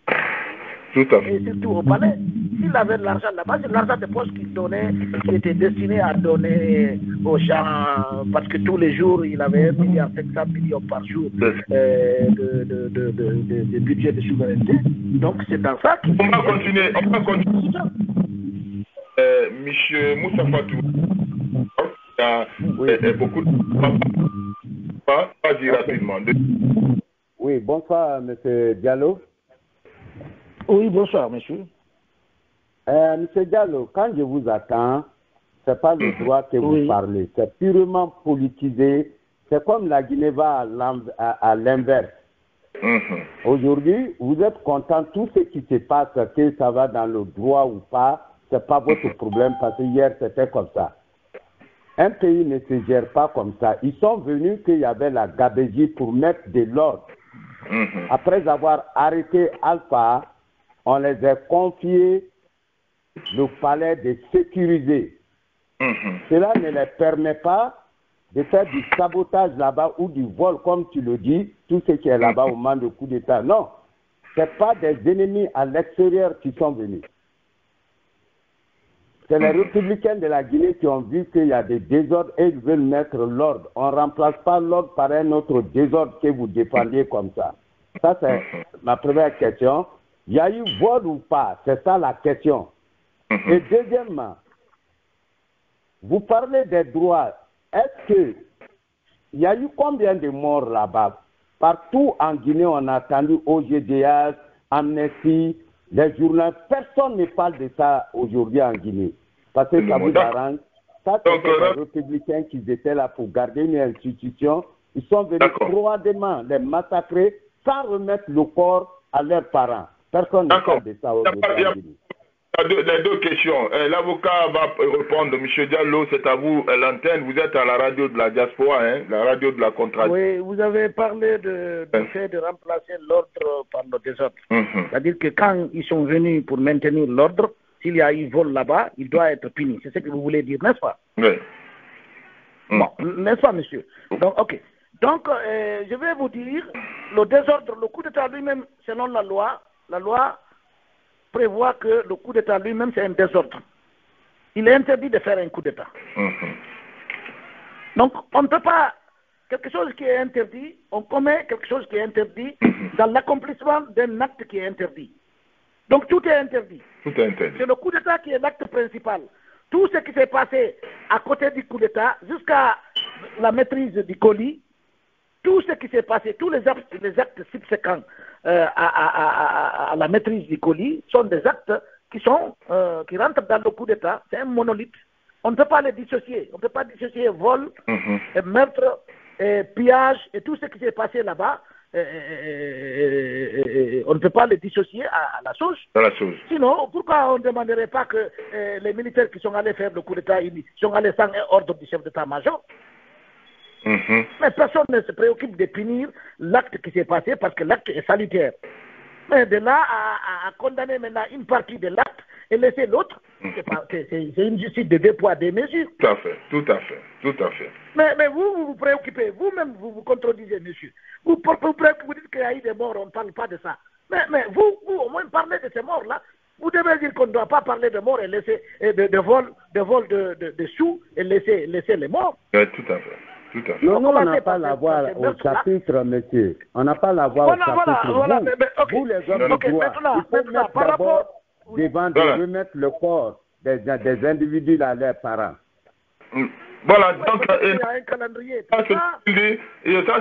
Tout à fait. Et surtout au palais. S'il avait de l'argent là-bas, c'est l'argent de poche qu'il donnait, qui était destiné à donner aux gens, parce que tous les jours, il avait 1,5 milliard par jour de budget de souveraineté. Donc c'est dans ça qu'il... On va continuer. Monsieur Moussa Fatou, il y a beaucoup de... Vas-y rapidement. Oui, bonsoir, monsieur Diallo. Oui, bonsoir, monsieur. Monsieur Diallo, quand je vous attends, ce n'est pas le droit que vous parlez. C'est purement politisé. C'est comme la Guinée va à l'inverse. Aujourd'hui, vous êtes content de tout ce qui se passe, que ça va dans le droit ou pas. c'est pas votre problème parce que hier c'était comme ça. Un pays ne se gère pas comme ça. Ils sont venus qu'il y avait la gabégie pour mettre de l'ordre. Après avoir arrêté Alpha, on les a confiés le palais de sécuriser. Cela ne les permet pas de faire du sabotage là-bas ou du vol, comme tu le dis, tout ce qui est là-bas au moment de coup d'État. Non, ce n'est pas des ennemis à l'extérieur qui sont venus. C'est les républicains de la Guinée qui ont vu qu'il y a des désordres et ils veulent mettre l'ordre. On ne remplace pas l'ordre par un autre désordre que vous défendiez comme ça. Ça, c'est ma première question. Il y a eu vol ou pas? C'est ça la question. Et deuxièmement, vous parlez des droits. Est-ce qu'il y a eu combien de morts là-bas? Partout en Guinée, on a entendu OGDH, Amnesty, les journaux. Personne ne parle de ça aujourd'hui en Guinée. Parce que ça vous arrange. Ça, c'est les républicains qui étaient là pour garder une institution. Ils sont venus froidement les massacrer sans remettre le corps à leurs parents. Personne ne parle de ça aujourd'hui en Guinée. Les deux questions. L'avocat va répondre. M. Diallo, c'est à vous l'antenne. Vous êtes à la radio de la diaspora, hein, la radio de la contradiction. Oui, vous avez parlé du fait de remplacer l'ordre par le désordre. C'est-à-dire que quand ils sont venus pour maintenir l'ordre, s'il y a eu vol là-bas, il doit être puni. C'est ce que vous voulez dire, n'est-ce pas? Oui. Bon, n'est-ce pas, monsieur? Donc, ok. Donc, je vais vous dire, le désordre, le coup d'État lui-même, selon la loi prévoit que le coup d'État lui-même, c'est un désordre. Il est interdit de faire un coup d'État. Donc, on ne peut pas... Quelque chose qui est interdit, on commet quelque chose qui est interdit dans l'accomplissement d'un acte qui est interdit. Donc, tout est interdit. Tout est interdit. C'est le coup d'État qui est l'acte principal. Tout ce qui s'est passé à côté du coup d'État, jusqu'à la maîtrise du colis, tout ce qui s'est passé, tous les actes subséquents à la maîtrise du colis sont des actes qui rentrent dans le coup d'État. C'est un monolithe. On ne peut pas les dissocier. On ne peut pas dissocier vol, et meurtre, et pillage et tout ce qui s'est passé là-bas. On ne peut pas les dissocier à la chose. Sinon, pourquoi on ne demanderait pas que les militaires qui sont allés faire le coup d'État, ils sont allés sans ordre du chef d'état-major? Mais personne ne se préoccupe de punir l'acte qui s'est passé parce que l'acte est salutaire. Mais de là à condamner maintenant une partie de l'acte et laisser l'autre, c'est une justice de deux poids, deux mesures. Tout à fait, tout à fait, tout à fait. Mais vous préoccupez, vous-même vous contredisez, monsieur. Vous dites qu'il y a eu des morts, on ne parle pas de ça. Mais vous au moins parlez de ces morts-là. Vous devez dire qu'on ne doit pas parler de morts et laisser de vol de sous et laisser les morts. Oui, tout à fait. Non, on n'a pas la voix au chapitre, monsieur. On n'a pas la voix au chapitre. Vous, les hommes de droit, il faut mettre d'abord devant de remettre le corps des individus à leurs parents. Voilà, donc il y a un calendrier. ça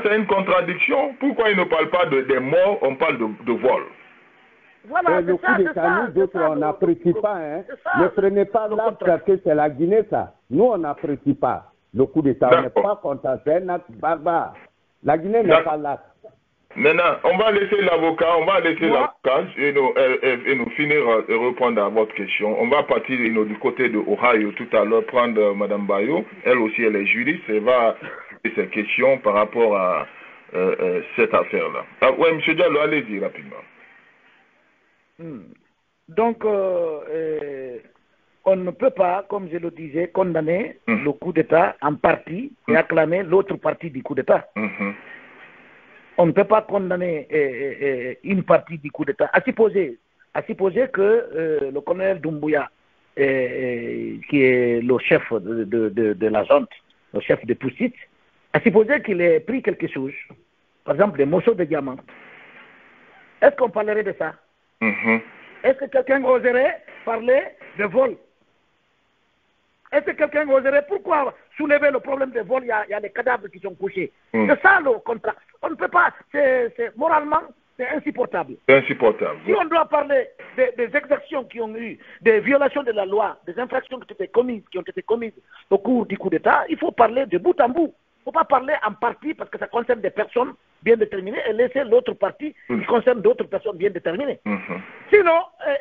c'est une contradiction. Pourquoi il ne parle pas des morts, on parle de vol? Voilà, le coup d'État, nous autres, on n'apprécie pas. Hein. Ne prenez pas l'acte parce que c'est la Guinée, ça. Nous, on n'apprécie pas. Le coup d'État, on n'est pas content, c'est un acte barbare. La Guinée n'est pas l'acte. Maintenant, on va laisser l'avocat, et nous finir et répondre à votre question. On va partir du côté de Ohio tout à l'heure, prendre Mme Bayo. Elle aussi, elle est juriste, elle va poser ses questions par rapport à cette affaire-là. Oui, M. Diallo, allez-y rapidement. Donc, on ne peut pas, comme je le disais, condamner le coup d'État en partie et acclamer l'autre partie du coup d'État. On ne peut pas condamner une partie du coup d'État. À supposer que le colonel Doumbouya, qui est le chef de la junte, le chef de Poussit, à supposer qu'il ait pris quelque chose, par exemple des morceaux de diamant. Est-ce qu'on parlerait de ça? Est-ce que quelqu'un oserait parler de vol? Est-ce que quelqu'un oserait, pourquoi soulever le problème de vol? Il y a les cadavres qui sont couchés. C'est ça le contrat. On ne peut pas, moralement, c'est insupportable. C'est insupportable. Si on doit parler des exactions qui ont eu, des violations de la loi, des infractions qui ont été commises au cours du coup d'État, il faut parler de bout en bout. faut pas parler en partie parce que ça concerne des personnes bien déterminées et laisser l'autre partie qui concerne d'autres personnes bien déterminées. Sinon,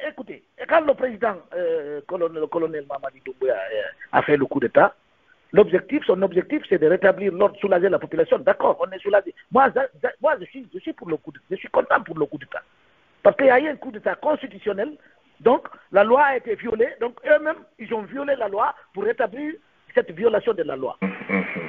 écoutez, quand le président, le colonel Mamadi Doumbouya a fait le coup d'État, son objectif, c'est de rétablir l'ordre, soulager la population. D'accord, on est soulagé. Moi, je suis pour le coup d'État. Je suis content pour le coup d'État. Parce qu'il y a eu un coup d'État constitutionnel, donc la loi a été violée, donc eux-mêmes, ils ont violé la loi pour rétablir cette violation de la loi.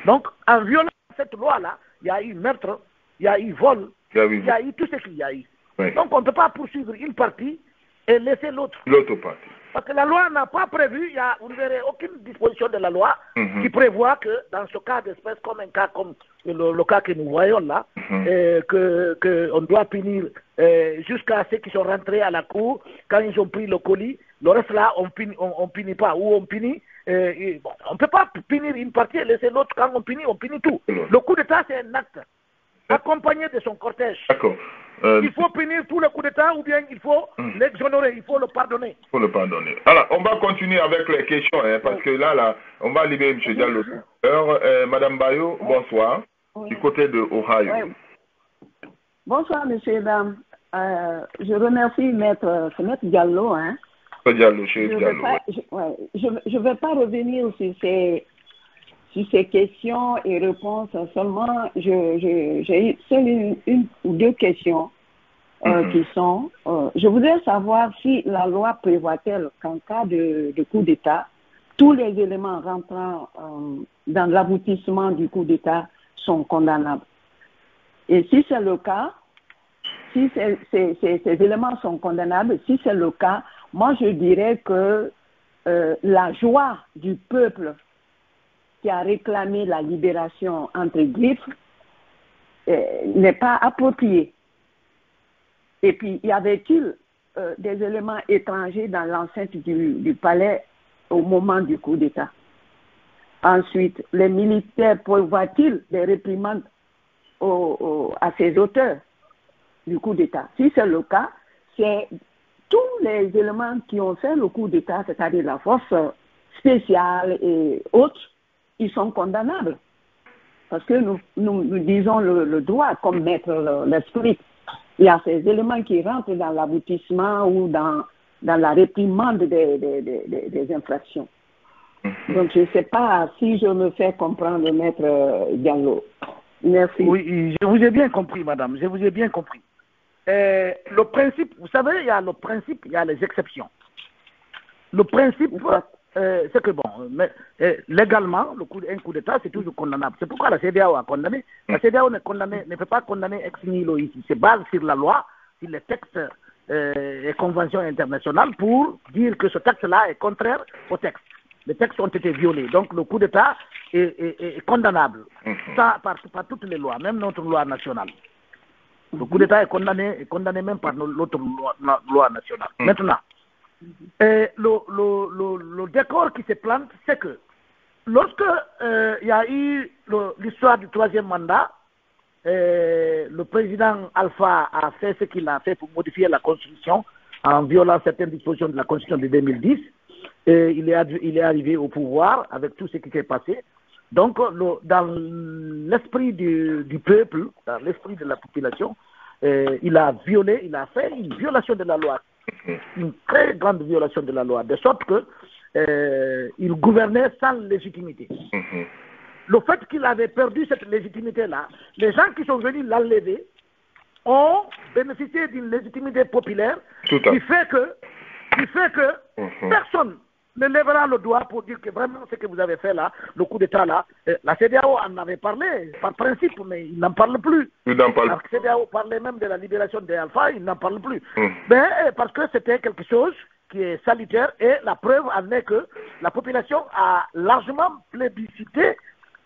Donc, en violant cette loi-là, il y a eu meurtre, il y a eu vol, il y a eu tout ce qu'il y a eu. Oui. Donc, on ne peut pas poursuivre une partie et laisser l'autre. L'autre partie. Parce que la loi n'a pas prévu, vous ne verrez aucune disposition de la loi qui prévoit que dans ce cas d'espèce, comme un cas comme le cas que nous voyons là, qu'on doit punir jusqu'à ceux qui sont rentrés à la cour, quand ils ont pris le colis, le reste là, on punit pas, ou on punit. Bon, on ne peut pas punir une partie et laisser l'autre. Quand on punit tout. Le coup d'État, c'est un acte accompagné de son cortège. D'accord. Il faut punir tout le coup d'État ou bien il faut l'exonérer, il faut le pardonner. Il faut le pardonner. Alors, on va continuer avec les questions, parce que là, on va libérer M. Diallo. Madame Bayo, bonsoir. Du côté de Ohio. Oui. Bonsoir, monsieur et dames. Je remercie Maître Diallo. Diallo, je ne vais pas revenir sur ces questions et réponses. Seulement, j'ai seule une ou deux questions qui sont... je voudrais savoir si la loi prévoit-elle qu'en cas de coup d'État, tous les éléments rentrant dans l'aboutissement du coup d'État sont condamnables. Et si c'est le cas, si ces éléments sont condamnables, si c'est le cas, moi je dirais que la joie du peuple qui a réclamé la libération entre griffes n'est pas appropriée. Et puis, y avait-il des éléments étrangers dans l'enceinte du palais au moment du coup d'État? Ensuite, les militaires prévoient-ils des réprimandes à ces auteurs du coup d'État? Si c'est le cas, c'est tous les éléments qui ont fait le coup d'État, c'est-à-dire la force spéciale et autres, ils sont condamnables. Parce que nous disons le droit comme maître l'esprit. Il y a ces éléments qui rentrent dans l'aboutissement ou dans la réprimande des infractions. Donc, je ne sais pas si je me fais comprendre, Maître Diallo. Merci. Oui, je vous ai bien compris, madame. Je vous ai bien compris. Le principe, vous savez, il y a le principe, il y a les exceptions. Le principe, c'est que, bon, légalement, un coup d'État, c'est toujours condamnable. C'est pourquoi la CEDEAO a condamné. La CEDEAO ne peut pas condamner ex nihilo ici. C'est basé sur la loi, sur les textes et conventions internationales pour dire que ce texte-là est contraire au texte. Les textes ont été violés. Donc, le coup d'État est condamnable. Ça, par toutes les lois, même notre loi nationale. Le coup d'État est condamné même par l'autre loi nationale. Maintenant, le décor qui se plante, c'est que lorsque il y a eu l'histoire du troisième mandat, le président Alpha a fait ce qu'il a fait pour modifier la Constitution en violant certaines dispositions de la Constitution de 2010. Et il est arrivé au pouvoir avec tout ce qui s'est passé. Donc, dans l'esprit du peuple, dans l'esprit de la population, il a fait une violation de la loi, une très grande violation de la loi, de sorte que il gouvernait sans légitimité. Le fait qu'il avait perdu cette légitimité-là, les gens qui sont venus l'enlever ont bénéficié d'une légitimité populaire qui fait que personne ne lèvera le doigt pour dire que vraiment ce que vous avez fait là, le coup d'État là, la CEDEAO en avait parlé par principe, mais il n'en parle plus. La CEDEAO parlait même de la libération des Alpha, il n'en parle plus. Mais parce que c'était quelque chose qui est salutaire et la preuve en est que la population a largement plébiscité,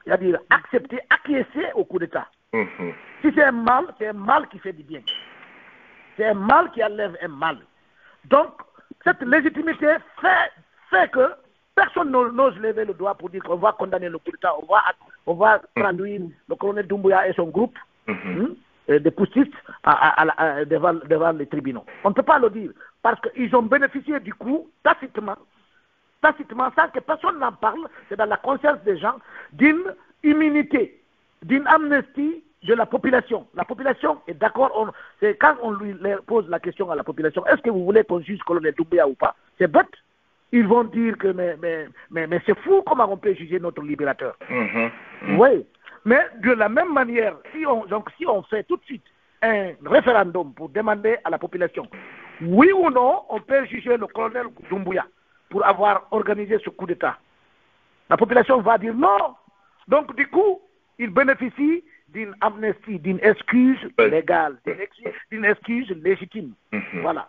c'est-à-dire accepté, acquiescé au coup d'État. Si c'est un mal qui fait du bien. C'est un mal qui enlève un mal. Donc, cette légitimité fait que personne n'ose lever le doigt pour dire qu'on va condamner le coup d'État, on va traduire le colonel Doumbouya et son groupe de poussistes devant les tribunaux. On ne peut pas le dire, parce qu'ils ont bénéficié du coup, tacitement, sans que personne n'en parle, c'est dans la conscience des gens, d'une immunité d'une amnistie de la population. La population est d'accord. C'est quand on lui pose la question à la population, est-ce que vous voulez qu'on juge colonel Doumbouya ou pas? C'est bête. Ils vont dire que mais c'est fou comment on peut juger notre libérateur. Oui. Mais de la même manière, si on fait tout de suite un référendum pour demander à la population, oui ou non, on peut juger le colonel Doumbouya pour avoir organisé ce coup d'État. La population va dire non. Donc du coup, il bénéficie d'une amnistie, d'une excuse légale, d'une excuse légitime. Voilà.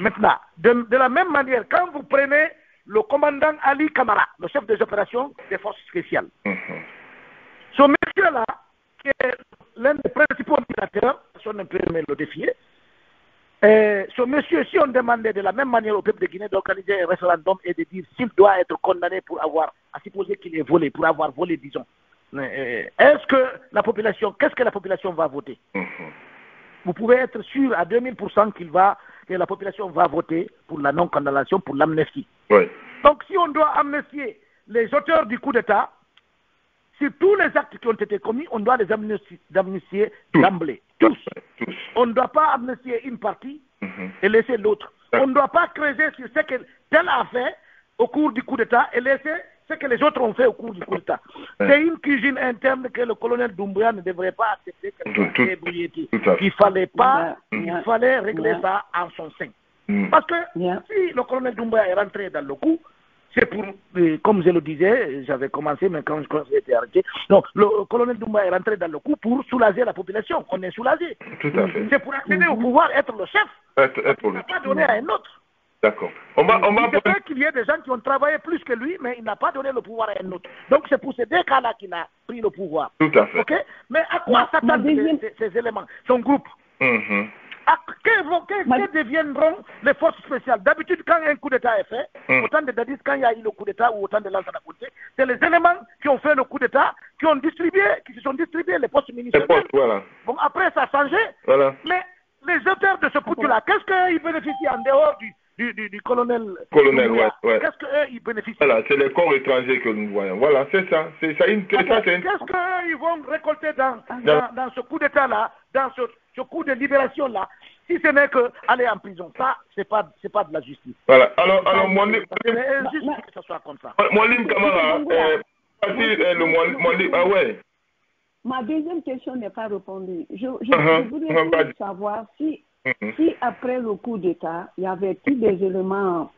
Maintenant, de la même manière, quand vous prenez le commandant Ali Kamara, le chef des opérations des forces spéciales, ce monsieur-là, qui est l'un des principaux dictateurs, on ne peut même le défier, ce monsieur, si on demandait de la même manière au peuple de Guinée d'organiser un référendum et de dire s'il doit être condamné pour avoir, à supposer qu'il ait volé, pour avoir volé, disons, est-ce que la population, qu'est-ce que la population va voter? Vous pouvez être sûr à 2000% que la population va voter pour la non-condamnation, pour l'amnistie. Oui. Donc si on doit amnistier les auteurs du coup d'État, sur tous les actes qui ont été commis, on doit les amnistier d'emblée. Tous. On ne doit pas amnistier une partie et laisser l'autre. On ne doit pas creuser sur ce que tel a fait au cours du coup d'État et laisser ce que les autres ont fait au cours du coup d'État. C'est une cuisine interne que le colonel Doumbouya ne devrait pas accepter qu'il fallait régler ça en son sein. Parce que si le colonel Doumbouya est rentré dans le coup, c'est pour, comme je le disais, j'avais commencé, mais quand j'ai été arrêté, donc le colonel Doumbouya est rentré dans le coup pour soulager la population. On est soulagé. C'est pour accéder au pouvoir, être le chef. Il n'a pas donné à un autre. D'accord. C'est vrai qu'il y a des gens qui ont travaillé plus que lui, mais il n'a pas donné le pouvoir à un autre. Donc c'est pour ces deux cas-là qu'il a pris le pouvoir. Tout à fait. Okay? Mais à quoi s'attendent ces éléments, son groupe? Que deviendront les forces spéciales? D'habitude, quand un coup d'État est fait, autant de Dadis, quand il y a eu le coup d'État ou autant de Lansana Conté, c'est les éléments qui ont fait le coup d'État, qui se sont distribués les postes ministériels. Bon, après, ça a changé. Voilà. Mais les auteurs de ce coup-là, qu'est-ce qu'ils bénéficient en dehors du colonel? Ouais. Qu'est-ce qu'eux, ils bénéficient? Voilà, c'est les corps étrangers que nous voyons. Voilà, c'est ça. Qu'est-ce qu'ils vont récolter dans ce coup d'État-là, dans ce coup de libération-là, si ce n'est qu'aller en prison? Ça, c'est pas de la justice. Voilà. Alors, moi, c'est injuste que ça soit comme ça. Moalim Kamara, ma deuxième question n'est pas répondue. Je voudrais savoir si après le coup d'État, il y avait plus des éléments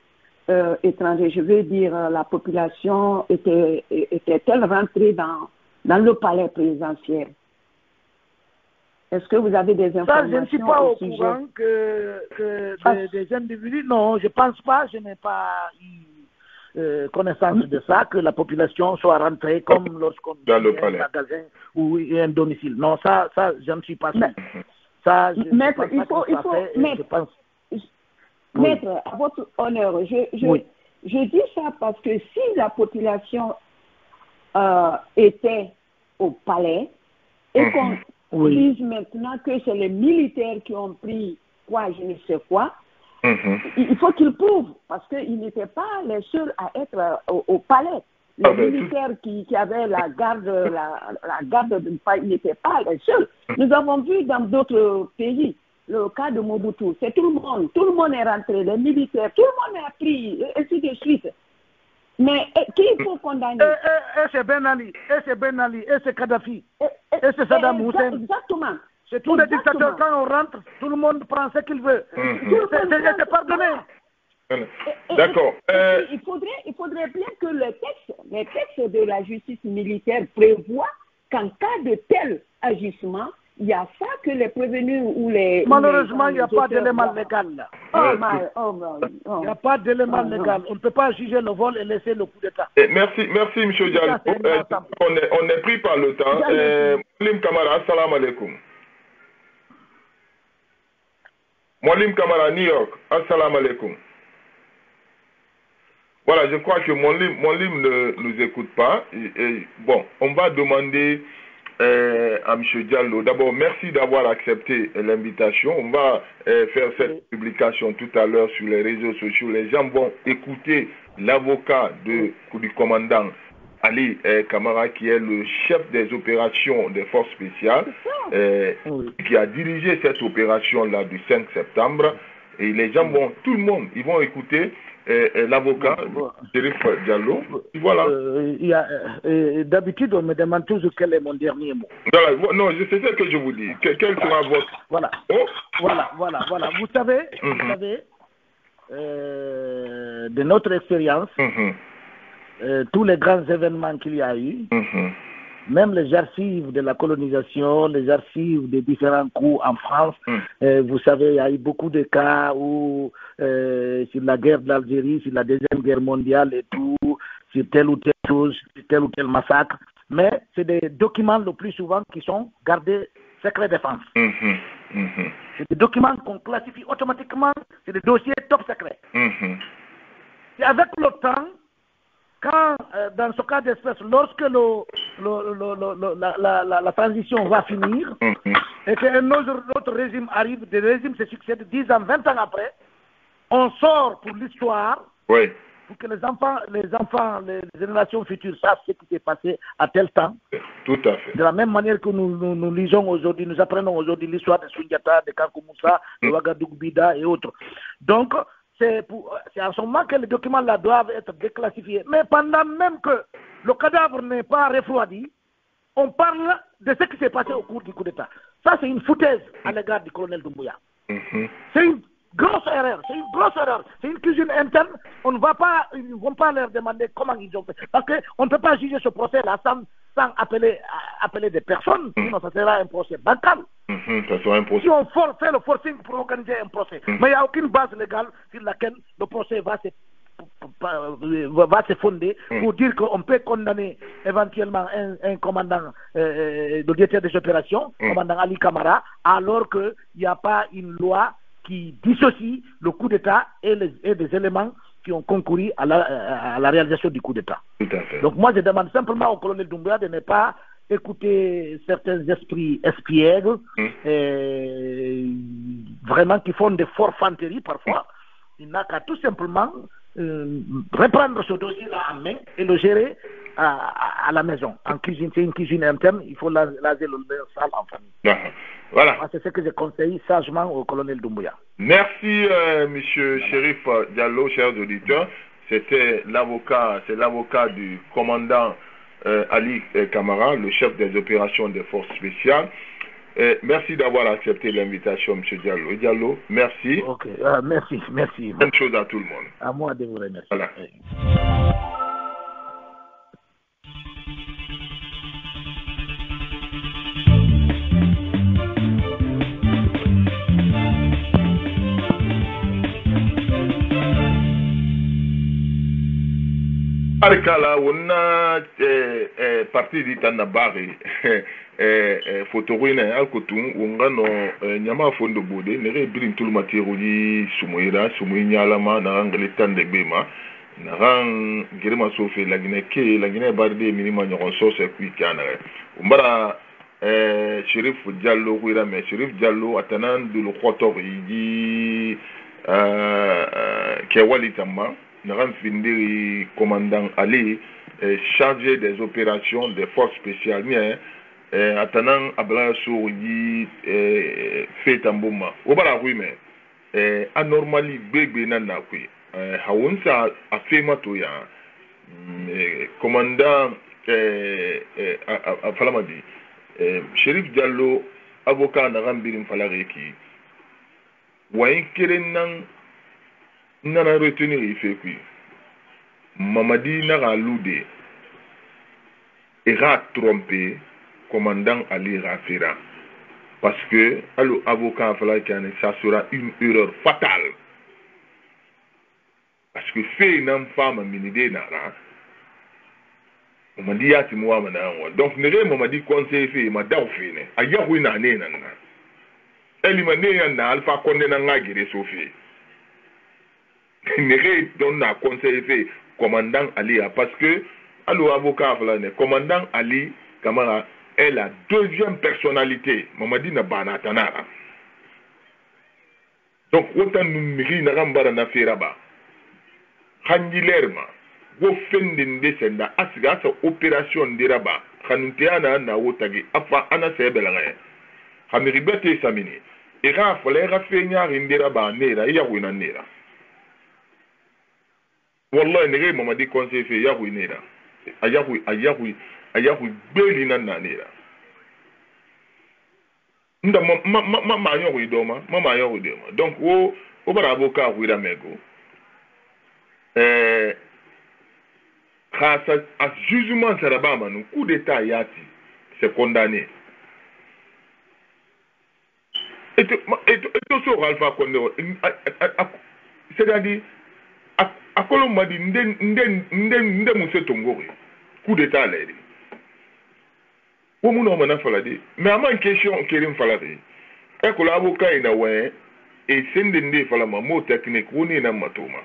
étrangers, je veux dire, la population était-elle rentrée dans le palais présidentiel? Est-ce que vous avez des informations? Ça, je ne suis pas au courant que des individus, non, je ne pense pas, je n'ai pas eu connaissance de ça, que la population soit rentrée comme lorsqu'on dans le un magasin ou un domicile. Non, ça je ne suis pas sûr. Maître, Maître, à votre honneur, je dis ça parce que si la population était au palais et qu'on dise maintenant que c'est les militaires qui ont pris je ne sais quoi, il faut qu'ils prouvent, parce qu'ils n'étaient pas les seuls à être au palais. Les militaires qui avaient la garde d'une faille, ils n'étaient pas les seuls. Nous avons vu dans d'autres pays, le cas de Mobutu, c'est tout le monde est rentré, les militaires, tout le monde a pris, et ainsi de suite. Mais qui il faut condamner? Et c'est Ben Ali, et c'est Kadhafi, et c'est Saddam Hussein. Exactement. C'est tous les dictateurs, quand on rentre, tout le monde prend ce qu'il veut. C'est pardonné. D'accord. Il faudrait bien que les textes de la justice militaire prévoient qu'en cas de tel agissement, il y a ça que les prévenus ou les... Malheureusement, il n'y a pas d'élément légal là. Il n'y a pas d'élément légal. On ne peut pas juger le vol et laisser le coup d'État. Merci, M. Diallo. On est pris par le temps. Moalim Kamara, assalamu alaikum. Moalim Kamara, New York, assalamu alaikum. Voilà, je crois que Moalim ne nous écoute pas. Bon, on va demander à M. Diallo. D'abord, merci d'avoir accepté l'invitation. On va faire cette publication tout à l'heure sur les réseaux sociaux. Les gens vont écouter l'avocat du commandant Ali Camara, qui est le chef des opérations des forces spéciales, qui a dirigé cette opération-là du 5 septembre. Et les gens vont, tout le monde, ils vont écouter l'avocat, Chérif Diallo. Voilà. D'habitude, on me demande toujours quel est mon dernier mot. Non, c'est ce que je vous dis. Quel sera votre... Voilà. Oh. Voilà. Vous savez, de notre expérience, tous les grands événements qu'il y a eu, même les archives de la colonisation, les archives des différents coups en France, vous savez, il y a eu beaucoup de cas où, sur la guerre de l'Algérie, sur la Deuxième Guerre mondiale et tout, sur telle ou telle chose, sur tel ou tel massacre, mais c'est des documents le plus souvent qui sont gardés secret défense. C'est des documents qu'on classifie automatiquement, c'est des dossiers top secret. Et avec le temps, quand, dans ce cas d'espèce, lorsque la transition va finir, et qu'un autre régime arrive, des régimes se succèdent 10 ans, 20 ans après, on sort pour l'histoire, pour que les enfants, les générations futures savent ce qui s'est passé à tel temps. Tout à fait. De la même manière que nous lisons aujourd'hui, nous apprenons aujourd'hui l'histoire de Sundiata, de Kankou Moussa, de Ouagadougou Bida et autres. Donc, c'est à ce moment que les documents-là doivent être déclassifiés. Mais pendant même que le cadavre n'est pas refroidi, on parle de ce qui s'est passé au cours du coup d'État. Ça, c'est une foutaise à l'égard du colonel Doumbouya. C'est une grosse erreur, c'est une cuisine interne. Ils ne vont pas leur demander comment ils ont fait. Parce qu'on ne peut pas juger ce procès-là sans appeler des personnes, sinon ça sera un procès bancal. Ça sera un procès. Si on fait le forcing pour organiser un procès, mais il n'y a aucune base légale sur laquelle le procès va se fonder pour dire qu'on peut condamner éventuellement un commandant, le directeur des opérations, commandant Ali Camara, alors qu'il n'y a pas une loi qui dissocie le coup d'État et des éléments qui ont concouru à la réalisation du coup d'État. Tout à fait. Donc moi, je demande simplement au colonel Doumbouya de ne pas écouter certains esprits espiègles, vraiment qui font des forfanteries parfois. Il n'a qu'à tout simplement reprendre ce dossier-là en main et le gérer à la maison. En cuisine, c'est une cuisine interne, il faut laver le sale en famille. Voilà. C'est ce que je conseille sagement au colonel Doumbouya. Merci, monsieur Chérif Diallo, chers auditeurs. C'est l'avocat du commandant Ali Camara, le chef des opérations des forces spéciales. Merci d'avoir accepté l'invitation, monsieur Diallo. Diallo, merci. Ok, merci. Bonne chose à tout le monde. À moi de vous remercier. Voilà. Arkala wonna parti di tanabari fotoruina alkotun wongano nyama fondo bode nere birin tul matiruli sumoira sumoinyalama na ngale tande bema na ran girma sofe lagine barde minima nyon sose kwikana umbara Chérif Diallo kuira me Chérif Diallo atanan du khotor yi kewali tamma Naram Findiri, commandant Ali, chargé des opérations des forces spéciales, attendant Abla Souri, fait Tambouma. Au bas oui, mais anormali bébé nanakui. Haounsa a fait matoya. Commandant Falamadi, Chérif Diallo, avocat Naram Birim Falareki. Wain Kerenan. Nana retenir il fait quoi? Mamadi n'a loudé et a trompé commandant Ali Rafira parce que allo avocat Falakane ça sera une erreur fatale parce que fait une femme minide nara Mamadi ya timwa mananwa donc nere Mamadi conseil fait ma daw fait ne ayahu na ne nana elimane na alpha konne na ngagire sofi Néré donne un conseil fait commandant Ali parce que allo avocat commandant Ali Camara est la deuxième personnalité Mamadi na bana tanara donc autant nous miri na rambara na feraba Khandilerma go fendinde senda asiga sa opération diraba khanuntiana na wotage afa ana sebelanga hamiribete samini ira fole ga fenya rindira ba nera ya wina nera wallahi ne mo di conseil fe ya winera ayahu beli na nera nda ma yo widoma ma yo widoma donc o barabo ka wira mego grâce à jugement sarabama no coup d'état yati c'est condamné et so alpha condé c'est-à-dire akolo madi nde musetongori coup d'état lady o muno mana faladi mais ama une question kerim faladi e ko la avocat ina we e sende nde falama mo technique woni na matoma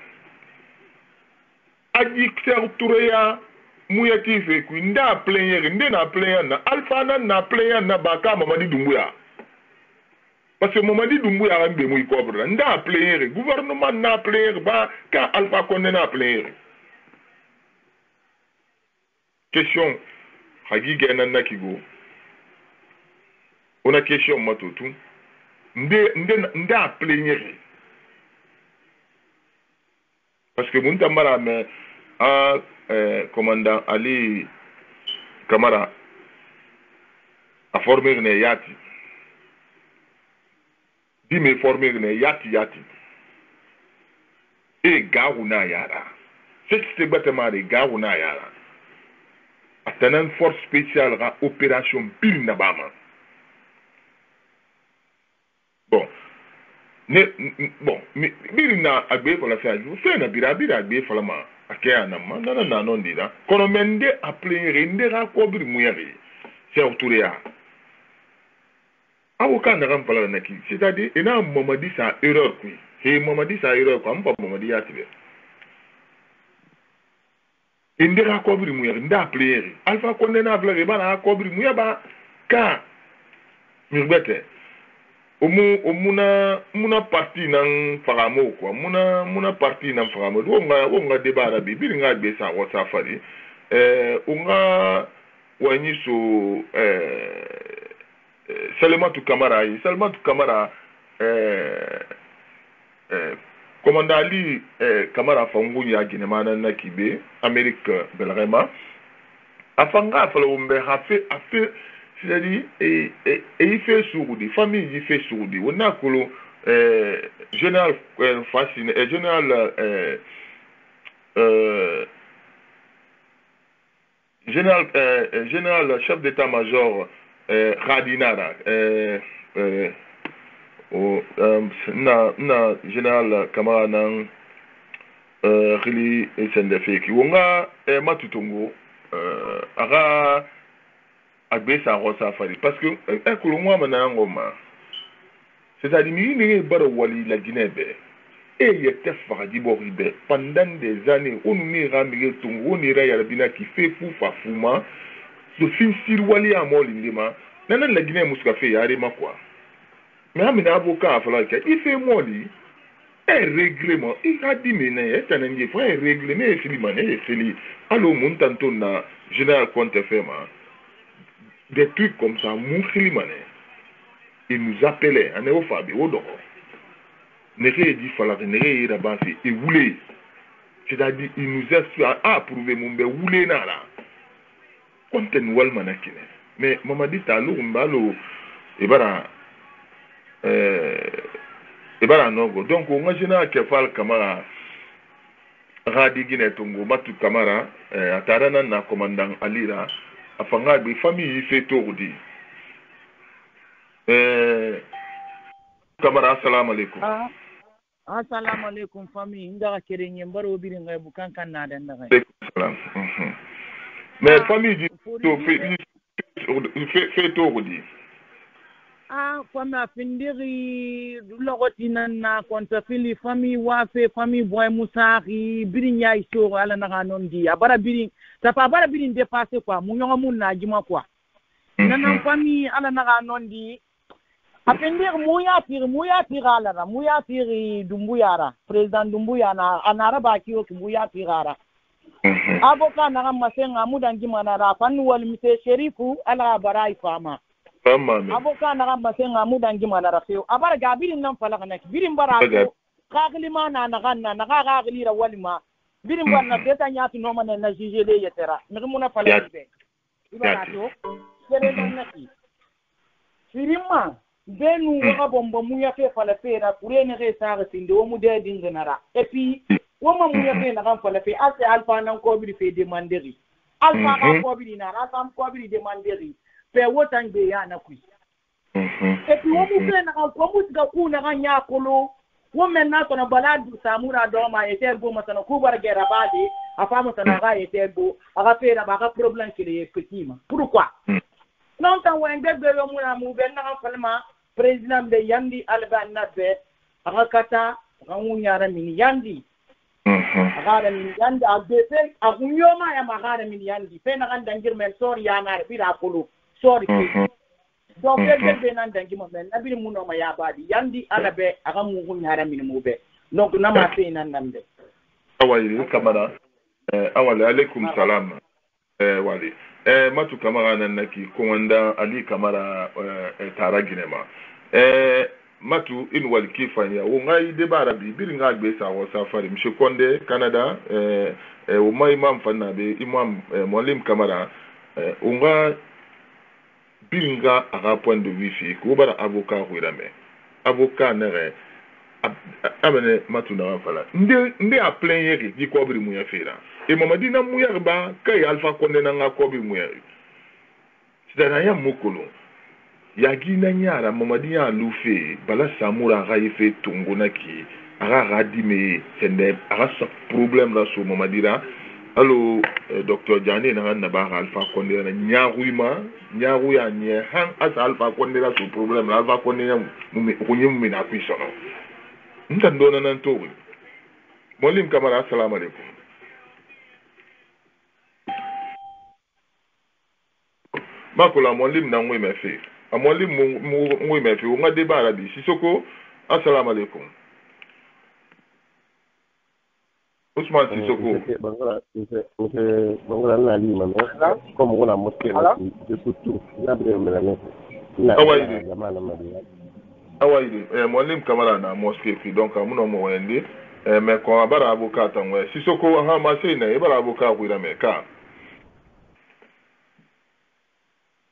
aji sertureya muyati fe ku nda player nde na player na alpha na player na baka Mamadi Doumbouya parce que Mamadi Doumbouya ambe mu ikobre nda player gouvernement na player ba ka alpha konne na player question hagi gena na kigo ona question matotu nde a player parce que Muntambara mais commandant Ali Kamara a formé une yati. Dime formé une yati. Et Gaouna Yara. C'est bâtiment de Gaouna Yara. Attendant une force spéciale à opération Pile Nabama. Bon. Bon, mais Birina Agbe pour la faire, vous faites un birabira Agbe pour la main. Akea na mandana na nondira kono mende appelé rendera kobri muyari c'est autoria avocat na rampala na ki c'est-à-dire ina Mamadi sa erreur kui he Mamadi sa erreur ko ampa Mamadi yatibe indera kobri muyari nda appelé alpha konde na appelé bana kobri muyaba ka mirbete muna parti nan faramo quoi muna parti nan faramo wonga debara bi nga be sa wa safari unga wani so Salimatu Kamara commandant Ali Kamara fangu ya ginemana na kibe Amerique Belrema afanga fala umbe hafe c'est-à-dire il fait sourdi famille il fait sourdi on a que général fasciné général chef d'état-major Radinara na général Kamara nan Rili Sendefeki on a matutongo ara agbe sa rosa fari parce que ekolo mwa mana ngoma c'est-à-dire ni baro wali la Guinée et yete faradi boribe pendant des années on ni ramire tungo ni ra yarbina qui fait fou fafuma le fin sir wali amoli ndima nana la Guinée muska fait yare ma quoi mais amina avocat afala que il fait moli un règlement il a dit mais n'est tanengi faut un règlement mais filimane fili allo montanto na général compte fema des trucs comme ça, il nous appelait, on est au Fabi, au Doro. Néré dit falloir néré rabanser et voulait. C'est-à-dire, il nous a approuvé mon bé voulait nala. Quand on voit le manakine. Mais maman dit à l'eau, mbalo, et bara nogo. Donc, on a général Kefal Kamara, Radi Guinée Tongo, Matu Kamara, Atarana na commandant Alira. Afanga bi famille fait tourdi Kamara assalamu alaikum assalamu alaikum famille ndara kerenye mbaro biri ngai bukan kan na dan ngai salam mais famille dit fait tourdi kwame afindiri logoti na konta fili famille wafe famille boy musari biri nyai so ala na non di abara biri ça pas bara biri dépasser quoi mu nyonga mun na jima quoi nana famille ala na non di afindir mu ya pirala mu ya piri Doumbouya président Doumbouya na anara ba kiyo ki mu ya pirara avocat na masenga mudangi manara fanu wal mise sherifu ala barai fama avocat na masenga mudangi manara feu abara gabirin nan fala kana birin bara ko kaglima na ganna na gagli ra walima birin barna beta nyatu no man na jijele yetera mi muna fala be ibara to sere nan naki firima benu wa bomba muya fe fala fera kurene re sare sinde wo mu de dingenara et puis woma muya fe na kan fala fe ase alpha nan ko bi fe demanderi alpha ka ko bi na rasam ko bi demanderi fe wotan be ya na ku et puis wo mu fe na kan ko mu ga ku na kan ya kolo wo men na ko na baladu samura do ma eterbo masana ku bar gera badi afamo sana ga eterbo aga fe na ba ka problem kile petima pourquoi non tan wende be yo mu na mu ben na kan falma président de yandi alba be aga kata ngamunyara mini yandi agara mini yandi abete agunyoma ya magara mini yandi pena kan dangir men sori yana bira kulu sori do be nan dangi mo men nabi muno ma ya badi yandi alabe aga munyara mini mube donc na ma fe nan nambe awali kamara awali alaikum salam wali matu kamara nan naki komanda ali kamara tara ginema matu in wal kifanya wo ngai de barabi bir nga gbe sa wo safari mshe konde Canada wo mai imam fanna be imam molim kamara unga binga aga point de vue ko bara avocat huirame avocat nere amene matu na fala nde a plein yeri di ko biri mu ya fera e mamadi na mu ya ba kai alpha konde na nga ko biri mu ya sidana ya mukolo yagi na nyara mamadi ya lufe bala samura ga ife tungona ki aga radime sende aga sa problem la so mamadi ra allo docteur Jani na ba alpha konde na nyaru ya nye han asa alpha konde la so problem la alpha konde ya mu ko nyum na kwisono ntando na ntowe molim kamara assalamu alaikum makula molim na ngwe mefe amolim ngwe mefe nga de barabi sisoko assalamu alaikum Usman Sisoko bangala na lima na comme on a mosquée de surtout la brème la awayidi molim kamara na mosquée fi donc amuno mo wende me ko bara avocat tanwe Sisoko ha ma sei na bara avocat ku ira me ka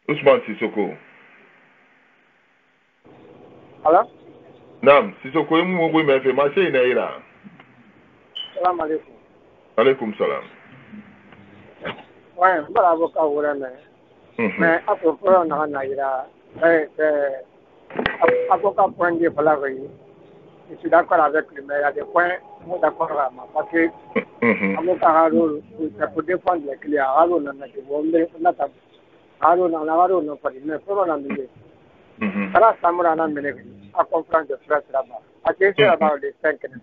Usman Sisoko Ala Naam Sisoko mu go me fe ma sei na ira Salam alaikum. Alaikum salam. Ouais, bara avocat ku ira me. Mais à propos na ira avocat point de Palagui, je suis d'accord avec lui, mais il y a des points moi d'accord avec moi. Parce que avocat pour défendre les clients, on a pas dit, mais pour on a mis. Alors, ça m'a amené à comprendre de frère là-bas. À quel point là-bas, les 5 ans.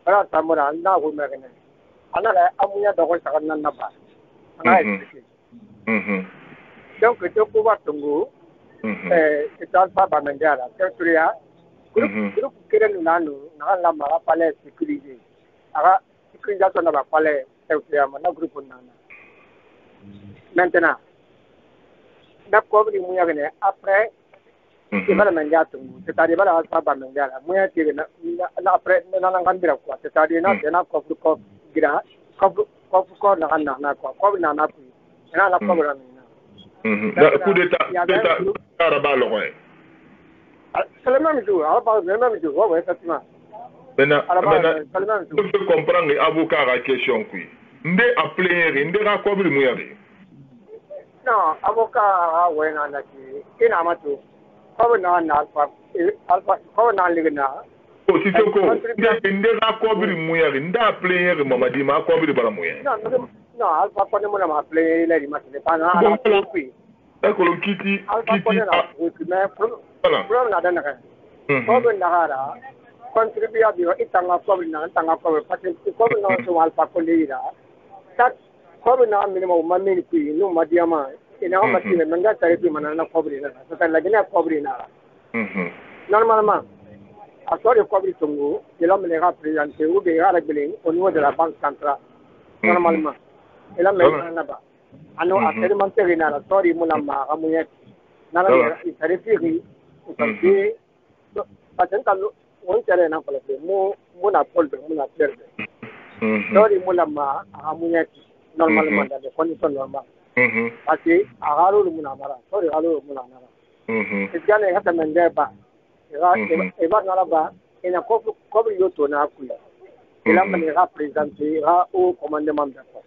Alors, ça m'a amené à vous mener. On a l'amour de quoi ça n'a pas. On a expliqué. Donc, je peux voir ton goût. C'est Alpha Bamengara, Terturia, groupe Kirenano, Nala Mara Palais sécurisé. Alors, sécurisation n'a pas palais, Terturia, mon groupe Nana. Maintenant, d'accord, après, c'est pas le Mengato, c'est-à-dire Alpha Bamengara, moi, après, c'est-à-dire, n'a pas gira, corps n'a quoi, comme Nana, et là, la problème. Coup d'état arabe loin. C'est le même jour, le même jour, oui, effectivement. Maintenant, je peux comprendre l'avocat à la question. Ndé appelé, ndé raccobri mouillé. Non, avocat, oui, non, qui n'a pas tout. Comme non, alpha, comme non, ligna. Oh, si c'est quoi? Ndé raccobri mouillé, ndé appelé, mamadi, ma raccobri bara mouillé. Non, alpha, quand on m'a appelé, il a dit, mais c'est pas un D'accord, Kitty. Mais problème là-dedans. Problème là, contribuer à dire, il t'en a problème, parce que comme nous sommes alpha collés là, ça, comme nous avons minimum mamie qui nous m'a dit à moi, et nous avons dit, mais nous avons dit, mais nous avons problème là, c'est la guinée problème là. Normalement, à soi de problème Tongo, il a me les représenté ou bien réglé au niveau de la banque centrale. normalement ila me na ba ano expérimenter na la story muna ma amuye na la itarifi utambi patenta won tere na pala mo muna polbe muna perde story muna ma amuye normalement dans des conditions normales parce que agaro muna mara story agaro muna mara ikane hata mendeba eba na ba ina ko yoto na kuya ila mani représenter au commandement de force.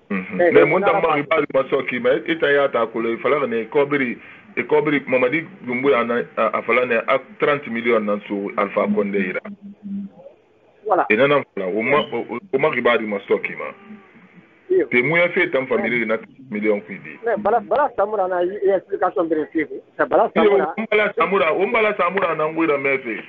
Mais mon dama riba masoki mais itayata ko le fala ne kobiri e kobiri Mamadi Doumbouya a fala ne 30 millions nan so Alpha Condé ira. Voilà. Et nan fala o ma riba masoki ma. Te moya fait tam famille na millions kwidi. Mais bala samura na explication vérifiée. C'est bala samura. Bala samura na ngwira mefe.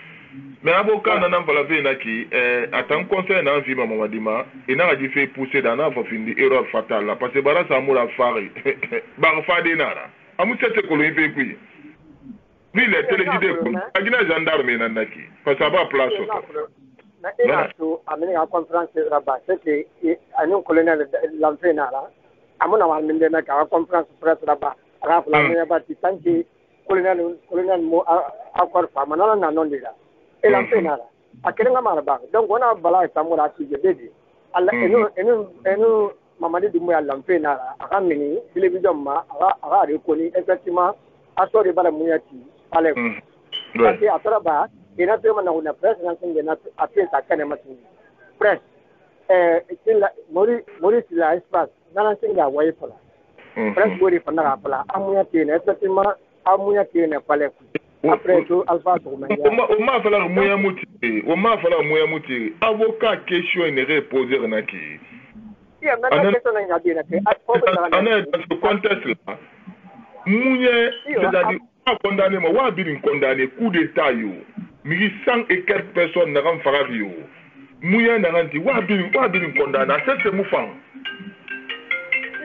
Mais avocat n'a pas fait naki à tant conseil n'a vu Mamadi ma et n'a pas fait pousser dans la fini erreur fatale parce que bara samura fari bar fadi nara amu tete ko le fait puis lui les téléguidé ko agina gendarme na naki parce que ça va place na ina to amene a conférence rabat c'est que anon colonel l'entrée nara amuna wa minde na ka conférence presse rabat rafa la ne ba titanki colonel mo accord fa manana na non déjà et l'entrée nara akerenga maraba donc on a bala samura ci je dedi alla enu Mamadi Doumbouya l'entrée nara aka mini télévision ma aka reconnu effectivement asori bala muyati ale parce que atoraba ina tema na una presse na singe na apesa kana matu presse kila mori la espace na singa wa ifola presse mori fana pala amuyati na effectivement amuyati na pale après tout Alpha Toumania on m'a fallu moyen mouti avocat question ne reposer na ki ya na question na ngadi na ke dans ce contexte là mouye c'est-à-dire pas condamné moi wa bin condamné coup d'état yo mi 100 et quelques personnes na ram farari yo mouye na nganti wa bin condamné c'est moufang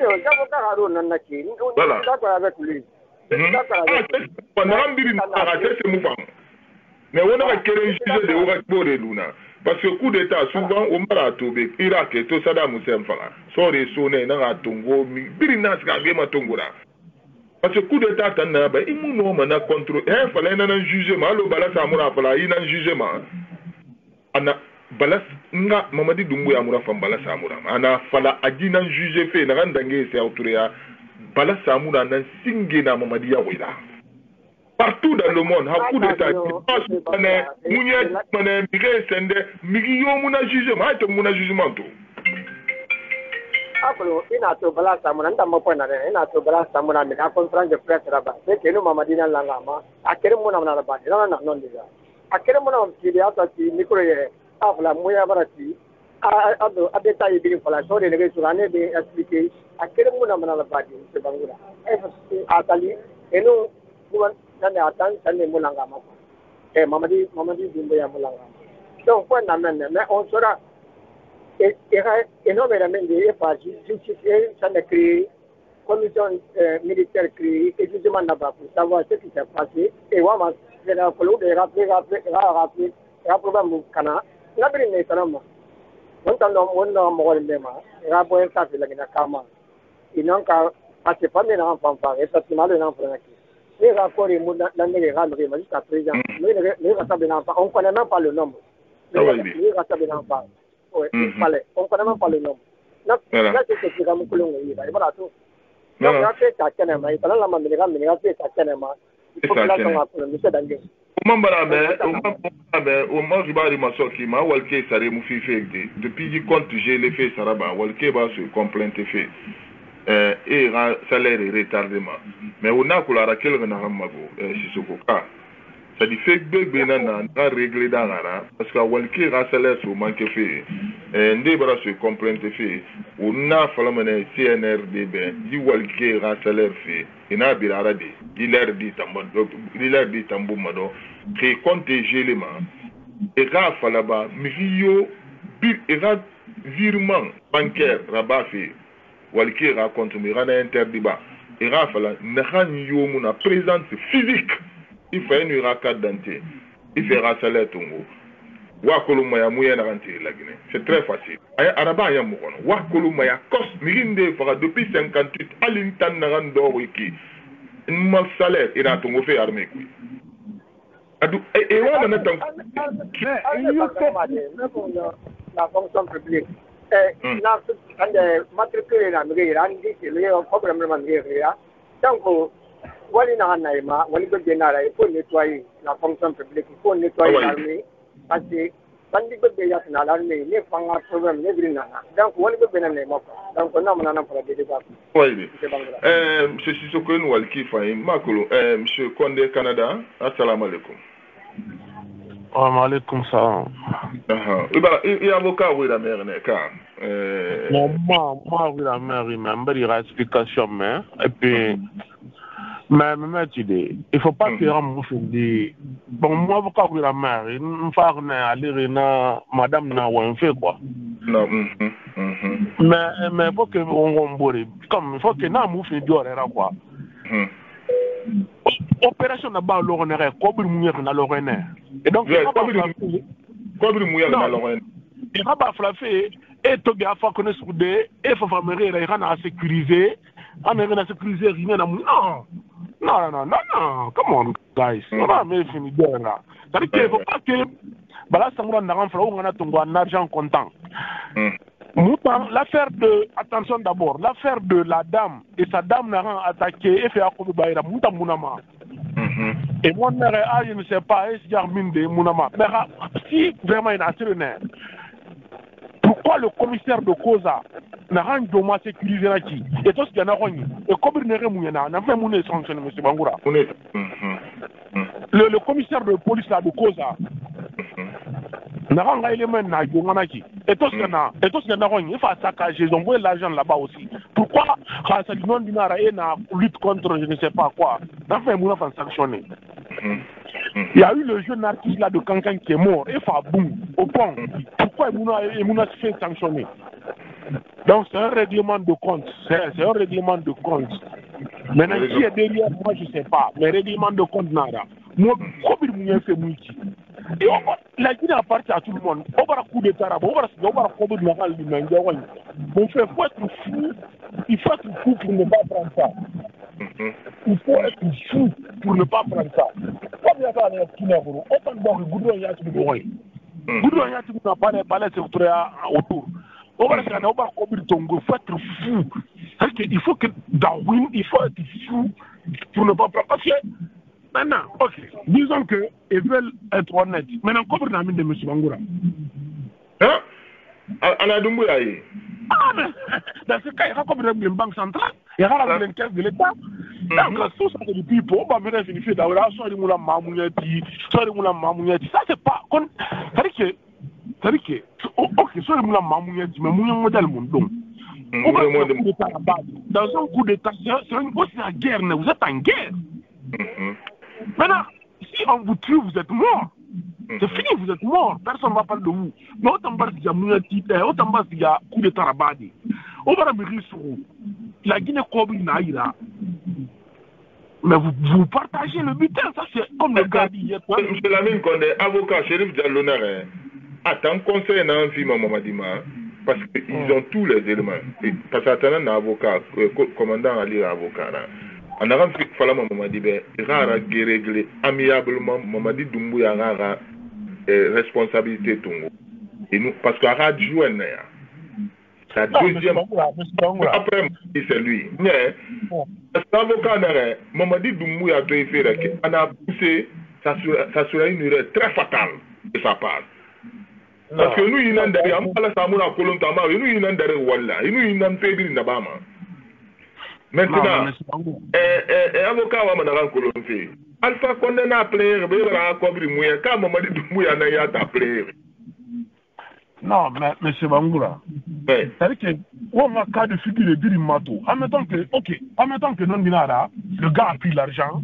yo avocat aro na ki voilà d'accord avec lui. Mais on a quel sujet de Orakbore Luna. Parce que coup d'état, souvent, on m'a trouvé Irak et tout Saddam Hussein. Sorry, sonné, n'a tongo, birinas gagema tongora. Parce que coup d'état, t'en as, ben, il m'a contrôlé. Il fallait un jugement, le balas à Moura, il y a un jugement. Ana balas, nga, Mamadi Doumbouya Moura, femme balas à Moura. Ana fala, a dit un juge fait, n'a rien d'angé, c'est autoréa. Bala Samoura nan singena Mamadi Yawela. Partout dans le monde, à coup d'état, Mounia Mané, Miguel Sende, Miguel Mouna jugement, et Mouna jugement. Après, il a tout Bala Samoura, il a tout Bala Samoura, mais la conférence de presse là-bas, c'est que nous, Mamadi Nalangama, à quel moment on a la base, non déjà. À quel moment on dit à Tati, Nicolas, à la Mouya Barati, à détailler bien pour la chose, et sur l'année bien expliqué. À quel moment on a la base, c'est Bangoula. À Tali, et nous, nous attendons, ça n'est Moulangama. Et Mamadi Doumbouya Moulangama. Donc, point d'amène, mais on sera énormément de parties, justifier, ça n'est créé, commission militaire créée, et justement là-bas pour savoir ce qui s'est passé. Et on va faire un follow de rappeler, Kana, la brine est seulement. On a mort même, rapport ça fait la Kama. Ils n'ont qu'à passer pas mes enfants, effectivement, les enfants. Les rapports, les ramener, jusqu'à présent, les enfants, on ne connaît même pas le nombre. Les enfants, oui, il fallait, on ne connaît même pas le nombre. Là, c'est ce qui va me couler, voilà tout. Donc, on a fait ça, il fallait la manière, on a fait ça, il faut que la tombe après, monsieur Dangé. Depuis qu'il compte j'ai les faits saraba walke va se complainte fait et salaire retardement mais on a couleur à quel renamago Sissoko ka ça dit fait bébé nana régler dans la parce que walke salaire sur manque fait ndé bara se complainte fait on a fallu CNRD di walke salaire fait ina birara de dealer dit tambo mado qui compte gélément et Rafa là-bas, Mifio, virement bancaire, rabat fait, Walki raconte, mais Rana interdit, et Rafa là, Nahan Yomuna présence physique, il fait une racat dentier, il fait salaire tongo. Wakolo Maya Mouya Naranti la Guinée. C'est très facile. Araba Yamoukon. Wakolo Maya Kos Mirinde fera depuis 58 Alintan Narando Wiki. Mon salaire est à ton fait armé. Et on en attend. La fonction publique. Matriculé la mairie, le problème de la mairie. Donc, il faut nettoyer la fonction publique, il faut nettoyer l'armée. Parce que quand il y a l'armée, il y a un problème. Donc, on a un problème. Oui, monsieur Sissoko Nwalki Faye, Makolo, monsieur Condé Canada, assalamu alaikum. Wa alaikum salam. Il y a avocat, oui, la mère, moi, oui, la mère, il m'a une explication, mais, et puis, mais tu dis, il faut pas que je me bon, moi, avocat, oui, la mère, il me fait aller madame na ou un fait quoi. Non, mais il faut que on comme il faut que na mou fait dehors là quoi. Opération là-bas on est comme mourir na l'oreille. Et donc comme mourir na l'oreille. Il va pas flaffer et to ga fa connaître sur des et faut faire mairie il va sécuriser, on est sécuriser rien na non, come on guys. On va me finir là. C'est-à-dire qu'il faut pas que bala sangura na renfra on a ton argent comptant. L'affaire de, attention d'abord, l'affaire de la dame et sa dame n'a attaqué et fait à Kobe Baïra, Mouta Mounama. Et moi, je ne sais pas, est-ce qu'il y a mine de Mounama. Mais si vraiment il a tiré, pourquoi le commissaire de Koza n'a rien de moi sécurisé là qui et tout ce qu'il y en a rogné et comme il n'est rien n'a fait mon sanctionné M. Bangoura. Le commissaire de police là de Koza n'a rien élément n'a pas qui et tout ce qu'il y en a rogné il faut saccager ils ont envoyé l'argent là-bas aussi. Pourquoi ça dit non dinara et na lutte contre je ne sais pas quoi n'a fait mon enfant sanctionné. Il y a eu le jeune artiste là de Kankan qui est mort et Faboum au pont. Pourquoi il m'a fait sanctionner? Donc c'est un règlement de compte. C'est un règlement de compte. Maintenant qui est derrière moi je ne sais pas. Mais règlement de compte nada. Moi comme il m'a fait mouti. Et la Guinée appartient à tout le monde. On va à coup de tarab, on va à coup de moral du monde. Bon fait faut être fou. Il faut être fou pour ne pas prendre ça. Il faut être fou pour ne pas prendre ça. Comme il y a pas de Guinée, autant de goudron il y a tout le monde. Goudron il y a tout le monde. Pas les secteurs autour. On va à coup de tongo. Il faut être fou. Il faut que Darwin, il faut être fou pour ne pas prendre. Parce que maintenant, ok, disons qu'ils veulent être honnêtes. Maintenant, comment on a mis de M. Bangoura? Hein? À la Doumbouya. Ah, mais dans ce cas, il y a comme une banque centrale, il y a une caisse de l'État. Donc, tout ça, c'est du people, on va venir finir d'avoir soit des moulins mamouniati, soit des moulins mamouniati. Ça, c'est pas. C'est-à-dire que, ok, soit des moulins mamouniati, mais moulins modèle monde. On va faire un coup d'État là-bas. Dans un coup d'État, c'est aussi la guerre, vous êtes en guerre. Maintenant, si on vous tue, vous êtes mort. C'est fini, vous êtes mort. Personne ne va parler de vous. Mais autant qu'il y a Mouniati, autant qu'il y a coup d'État Rabadi. On va revenir sur vous. La Guinée Kobi Naïra. Mais vous partagez le butin, ça c'est comme le gars dit hier. M. Lamine Condé, avocat, Chérif Dialloner, attends, conseil n'a un film à Mamadima, parce qu'ils ont tous les éléments. Parce qu'attendant un avocat, commandant Ali avocat, en avant, il fallait Mamadi, il y a réglé amiablement Mamadi Doumbouya a responsabilité Tongo. Et nous, parce qu'à Radio la deuxième. Après, c'est lui. Mais, l'avocat, Mamadi Doumbouya doit faire qu'on a poussé, ça serait une erreur très fatale de sa part. Parce que nous, il y a un derrière, nous, il y a un derrière Walla, nous, il y a un peu de Nabama. Maintenant, avocat wa manara kolonfe. Alpha Condé n'a plaire, bera kobri mouya, ka Mamadi Doumbouya na ya ta plaire. Non, mais M. Bangoura, c'est-à-dire que, on a cas de figure de Birimato, en même temps que non dinara, le gars a pris l'argent,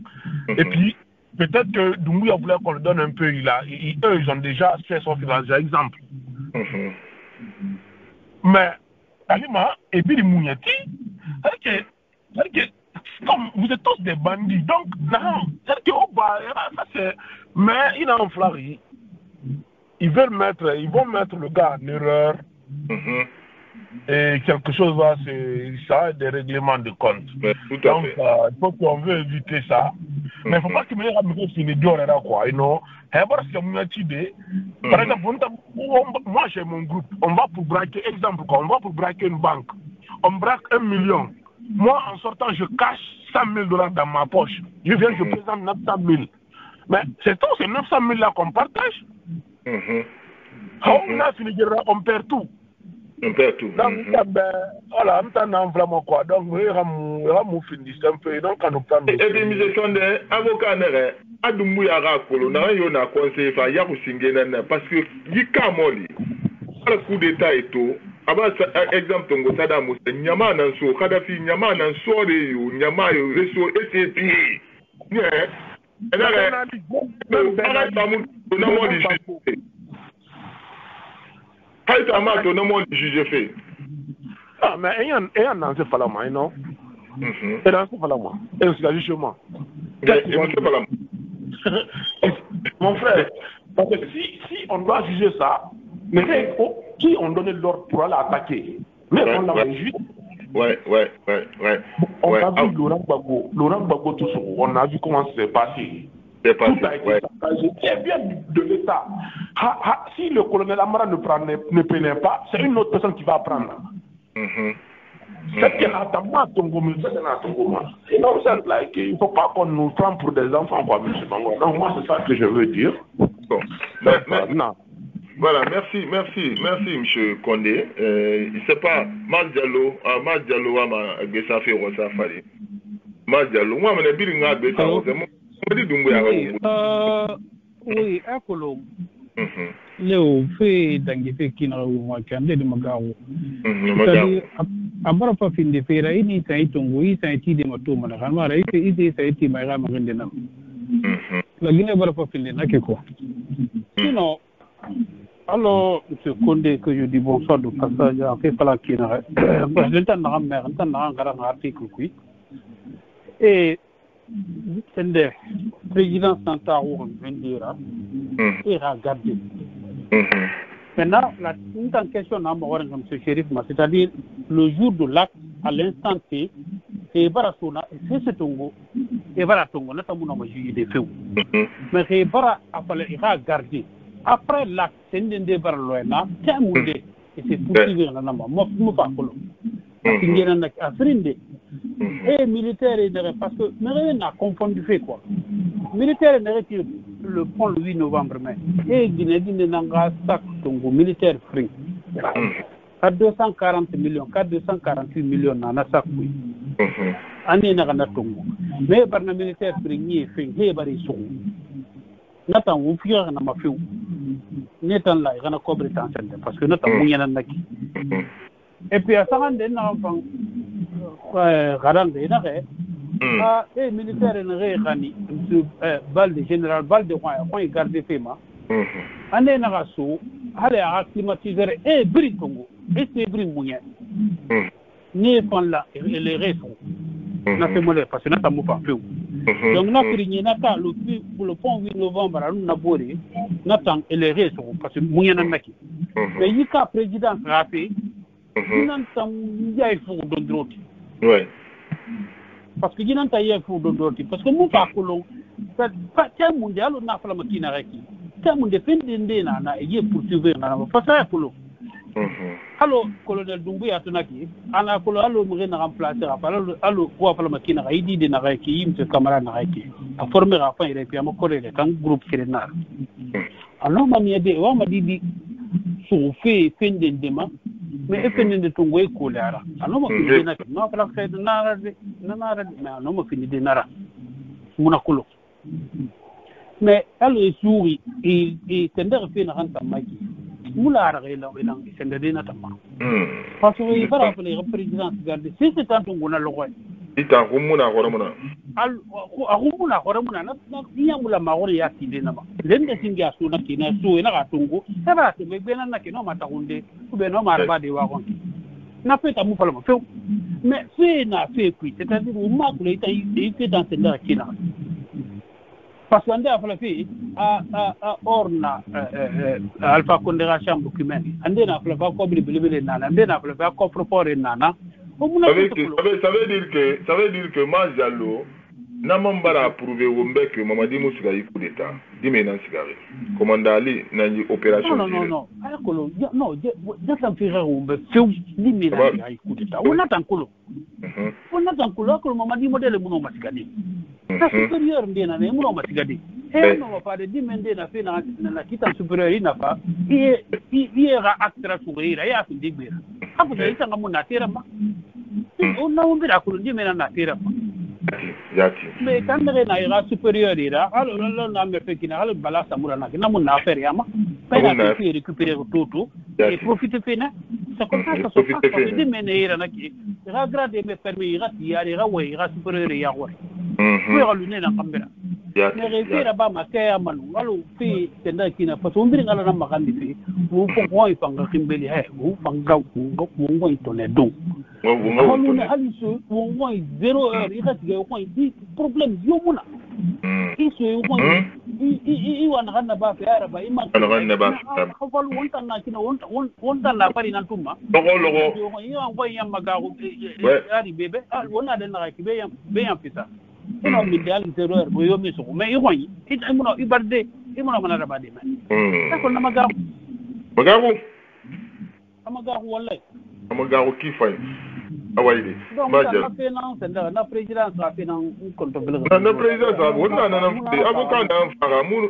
et puis, peut-être que Doumbouya voulait qu'on le donne un peu, eux, ils ont déjà fait son l'argent, exemple. Mais, Alima, et puis les Mouniati, c'est-à-dire que, comme vous êtes tous des bandits, donc, non, c'est-à-dire que, ça c'est, mais il a un flari. ils vont mettre le gars en erreur. Et quelque chose va ça a des règlements de compte. Donc, il faut qu'on veut éviter ça. Mais il ne faut pas que me finisse d'or quoi. Non. Par exemple, moi j'ai mon groupe. On va pour braquer, exemple, on va pour braquer une banque. On braque 1 million. Moi, en sortant, je cache $100 000 dans ma poche. Je viens, je présente 900 000. Mais c'est tout, c'est 900 000 là qu'on partage. On a fini, on perd tout. On perd tout. Donc, voilà, on a vraiment quoi. Donc, on va finir un peu. Donc, on prend. Et puis, M. Sonde, avocat, Adumbuya Rakolo, on a conseillé, il y a aussi parce que, il y a le coup d'état et tout. Exemple, Tongo Saddam Hussein, Nyama Nanso, Kadhafi, Nyama Nanso, Nyama Reso, SAP. Ah, mais il y a un dansé Falama, non? Et dansé Falama. Et aussi la jugement. Mon frère, parce que si on doit juger ça, mais qui on donne l'ordre pour aller attaquer? Mais on l'a juste. Ouais. On a vu Laurent Gbagbo tout ça. On a vu comment c'est passé. Tout a été saccagé. C'est bien de l'État. Si le colonel Amara ne prenait pas, c'est une autre personne qui va prendre. C'est qu'il a il ne faut pas qu'on nous prenne pour des enfants, quoi, M. Bango. Donc, moi, c'est ça que je veux dire. Bon. Voilà, merci, M. Condé. Il ne sait pas, Marc Diallo, a Bessa fait Rosa Fali. Marc Diallo, moi, je suis un peu oui, Akolo. Léo fait d'Angifé qui n'a pas de Magao. C'est-à-dire, à part pas fin de faire, il y a un petit de moto, il y a un petit Maïra Marindena. La Guinée va pas finir, n'a quoi. Sinon, alors, M. Condé, que je dis bonsoir de passage, en fait, pas la qui n'a pas. Je t'en ai un article, oui. Et c'est le président Santaour Vendira et regardez. Maintenant, la question M. Chérif, c'est-à-dire le jour de l'acte, à l'instant T, et Barasona, c'est ce Tongo, et Baratongo, notamment juillet des feux. Mais et Bara a fallu regarder. Après l'acte, c'est une des Barloina, c'est un monde, et c'est poursuivi dans la main. Moi, je ne pas et militaire, parce que rien n'a confondu fait quoi. Militaire le pont le 8 novembre, mais et Guinée n'a sac Tongo militaire free. À 240 millions, 448 millions dans la sac. Année n'a pas Tongo. Mais par le militaire free, ni fait, et bari son. N'attend ou fier n'a ma fille. N'étant là, il y a un cobre parce que n'attend où il y a un naki. Et puis à ça, on a un enfant. Garande et militaire Rani, Bal de général Bal de Roy, point garde Fema. Année Narasso, allez à climatiser et Britongo, et c'est Brimouyen. N'est pas là, et les raisons. N'a fait mollet, parce que n'a pas mou pas peu. Donc, n'a fait Nata, le pont 8 novembre, à Nabori, Nathan et les raisons, parce que Mouyen Naki. Mais il y a président rappé. Il faut de droite. Oui. Parce que il y a un faut de droite. Parce que nous pas colon. C'est mondial on a fait la machine à réki. C'est mon défendé na et poursuivre na parce que colon. Alors colonel Doumbouya Tonaki, ana colon alors me remplacer alors quoi faire la machine à idi de na réki, monsieur camarade na réki. A former à fin et puis à me coller un groupe sérénal. Alors m'a dit sur fait fin de demain. Mais if in the Tongo Colara, I know what you did not say the Nara, no more fini de Nara, Monaculo. Mais elle est souris et tender à faire un Mikey. Moulara est là, c'est le dénatama. Parce que il va rappeler le président garder, si c'est un Tongo na loin. Il t'a Rumuna Hormona. Rumuna Hormona, Niamula Maori Yatinama. Then the Singa Sunakina, so in a Tongo, Sarah, to make Benanaki no matter one day, to be no matter what they want. Nothing to move from a film. Mais c'est na fait, c'est-à-dire, vous marquez, il fait dans cette kina. parce que ande afala fi a orna alpha condera chambre document ande na afala ba ko bilibele nana ande na afala ba ko propose nana ça veut dire que Majalo n'a même pas approuvé que Mamadi Moussa y coup d'état dimanche sigari commandant Ali n'a eu opération non alcool non just un faire umbe feu dimanche y coup d'état on attend colo que Mamadi modèle muno masigadi ça supérieur ndena ne muno masigadi et non pas de dimanche na fait na kita supérieur ina fa il era actra sourire ya fi digbera hapo ndio ngamuna tera ma on a un miracle dimanche na tera ma mais quand on a ira supérieur ira alors on a me fait qu'il a le bala samura na na mun na faire yama pas na récupérer tout et profiter fena c'est comme ça ça se passe de mener ira na qui ira grade me permet ira ira ouais ira supérieur ya ouais pour l'une na caméra mais référer ba ma kaya manu alors fi tenda kina parce on ngala na makandi fi vous pourquoi il fanga kimbeli he vous fanga ngo ngo itone donc on a ali so on voit 0 heure il reste il problème yomuna iso i wan ganna ba fi araba ima ganna ba xawalu wonta na kina wonta la pari nan tuma logo i wan voy yam magaru ari bebe wona den na ki be yam fisa ino mi dal 0 heure bo yomi so mais i woni imuno ibarde imuno mana raba de man ko na magaru wallahi magaru ki fay awayde majal na président a fait un compte na président on a avocat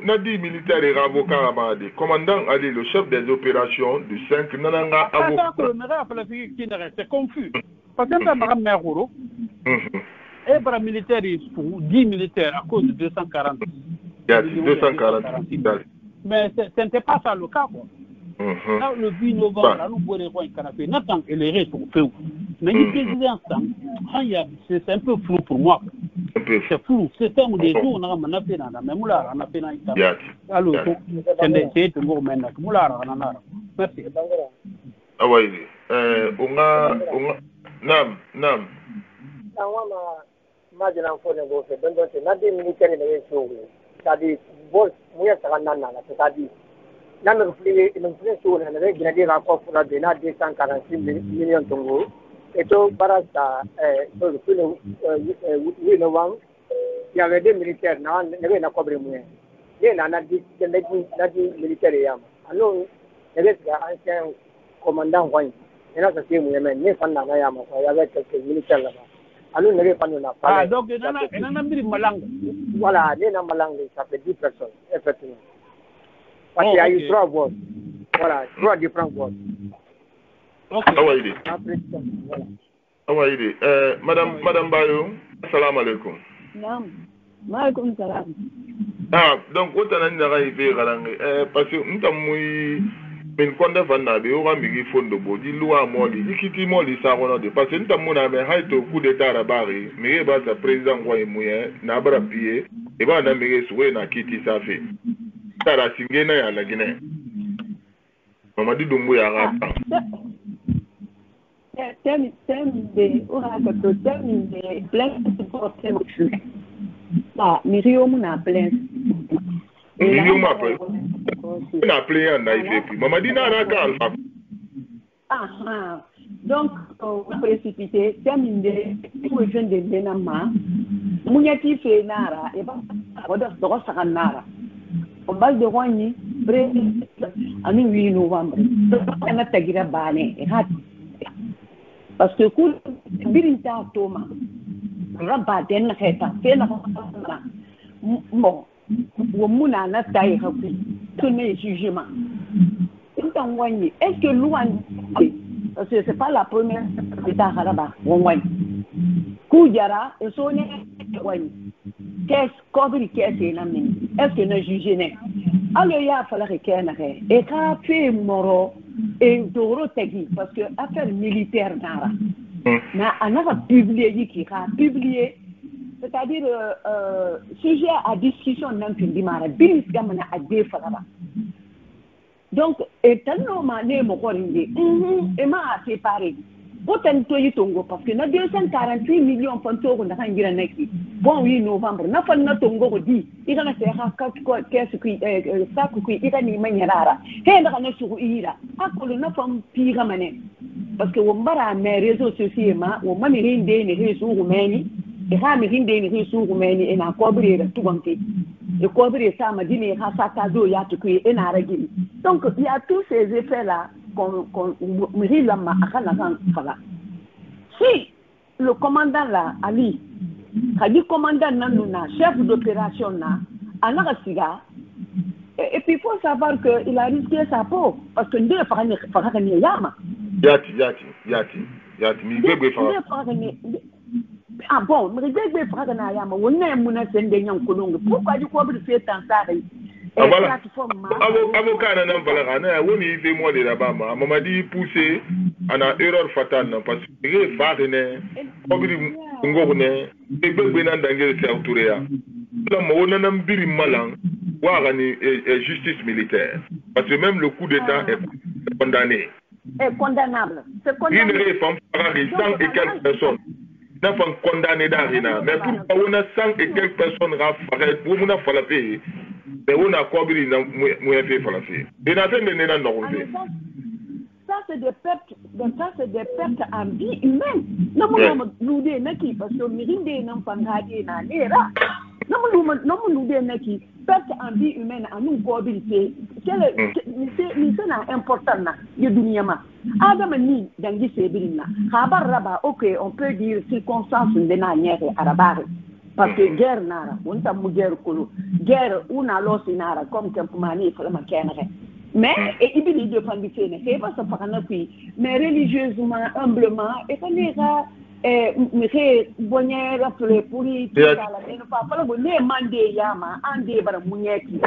na 10 militaires avocat amade commandant Ali le chef des opérations du 5 nananga avocat c'est confus parce que ma mère goro et para militaire 10 militaires à cause de 240 mais ce n'était pas ça le cas quoi. Là, le 8 novembre, nous pourrions voir un canapé. N'attends que les restes sont faits. Mais le président, c'est un peu flou pour moi. C'est flou. C'est un des jours, on a un appel dans la même moula, on a fait un appel. Alors, c'est un gros maintenant. Moula, on a. Merci. Ah oui. On a. Nam. Imagine un peu de gauche. Donc, c'est not des militaires in the show. C'est-à-dire, bon, moi, ça va nana. C'est-à-dire, dans le flux, il nous fait sur le grenadier rapport pour la déna 246 millions d'euros. Et tout, par ça, sur le 8 novembre, il y avait des militaires, il y avait un cobre moyen. Il y a des militaires. Alors, il y avait un ancien commandant, il y a un moyen, il y avait quelques militaires là-bas. Alors, il n'y avait pas de ah, donc, il y a un malang. Voilà, il y a un malang, ça fait 10 personnes, effectivement. Parce qu'il y a eu 3 votes. Voilà, 3 différents votes. Ok. Madame Bayo, salam alaikum. Naam. Maalaikum salam. Ah, donc, vous avez arrivé à parce que nous avons min konde vanna be o gambi fondo bodi loi moli ikiti moli sa rono de parce que nous avons me haito coup d'état rabari mais ba sa président wa muye na bara pied e ba na mege suwe na kiti sa fait. Tara singena ya la Guinée. Mamadi Doumbouya rata. Thème de oracle thème de plein de problèmes. Ah, Myriam n'a plein. Myriam a plein. On a plein en Haïti puis Mamadi n'a rata alpha. Ah, donc précipité thème de pour jeune de Benama. Munyati fait nara et pas de sakanara. Au bal de Roigny, en 8 novembre, on a tagué Bané, parce que quand Birinta Thomas, Rabaden Heta, bon, Mouna n'a taillé, tous mes jugements. Est-ce que Louane, parce que ce n'est pas la première état Haraba, Koudjara, et son qu'est-ce est-ce que nous jugeons? Alors, il y a fallu qu'il y ait et qu'a fait Moro et Doro Tegui, parce que affaire militaire, on a publié, c'est-à-dire, sujet à discussion, non plus, Bilis Gamana a deux fois. Donc, et tellement mané, mon corps, et m'a séparé. autant to tongo parce que na 248 millions fanto na kan gira neki bon 8 novembre na fan na tongo ko di ira na se ha ka ko kesu ki sa ku ki ira ni manyarara he na kana su ira akolo na fam pira mané parce que wombara mes réseaux sociaux ma wo mami hinde ni réseaux rumeni e ha mi hinde ni réseaux rumeni ina ko bire tu banki e ko bire sa ma dini ha sa ta do ya tu ki ina ragili donc il y a tous ces effets là si le commandant là, Ali, a dit commandant Nanouna, chef d'opération là, et puis il faut savoir qu'il a risqué sa peau, parce que nous avons Yama. Ah bon, mais pourquoi du coup vous faites tant ça? Avocat n'a pas la on y fait moi de là-bas, m'a dit pousser en a erreur fatale parce que les farines, ngorne, et benan d'angel serturea. La mona n'a biri malang, warani et justice militaire. Parce que même le coup d'État est condamné. Est condamnable. C'est condamnable. Il ne fait pas 100 et quelques personnes. N'a pas condamné d'Arina. Mais pourquoi on a 100 et quelques personnes raffaires pour nous faire la paix? Mais on a quoi bien fait pour la fille. Et n'a fait de non. Ça c'est des pertes en vie humaine. Non nous des naki parce que mirinde non pangadi na lera. Non nous des naki perte en vie humaine en nous cohabilité. C'est important na de dunyama. Adam ni dangi sebirina. Habar raba OK on peut dire circonstances de nanière arabare. Parce que guerre nara, on t'a mou guerre kolo, guerre una losi nara, comme Kempumani, il faut la kenere. Mais, et il dit de prendre c'est pas ça par un appui, mais religieusement, humblement, et qu'on ira, mais bonnière, après, pour y tout ça, la ne pas le bonnet, mandé yama, andé, bara mounieki.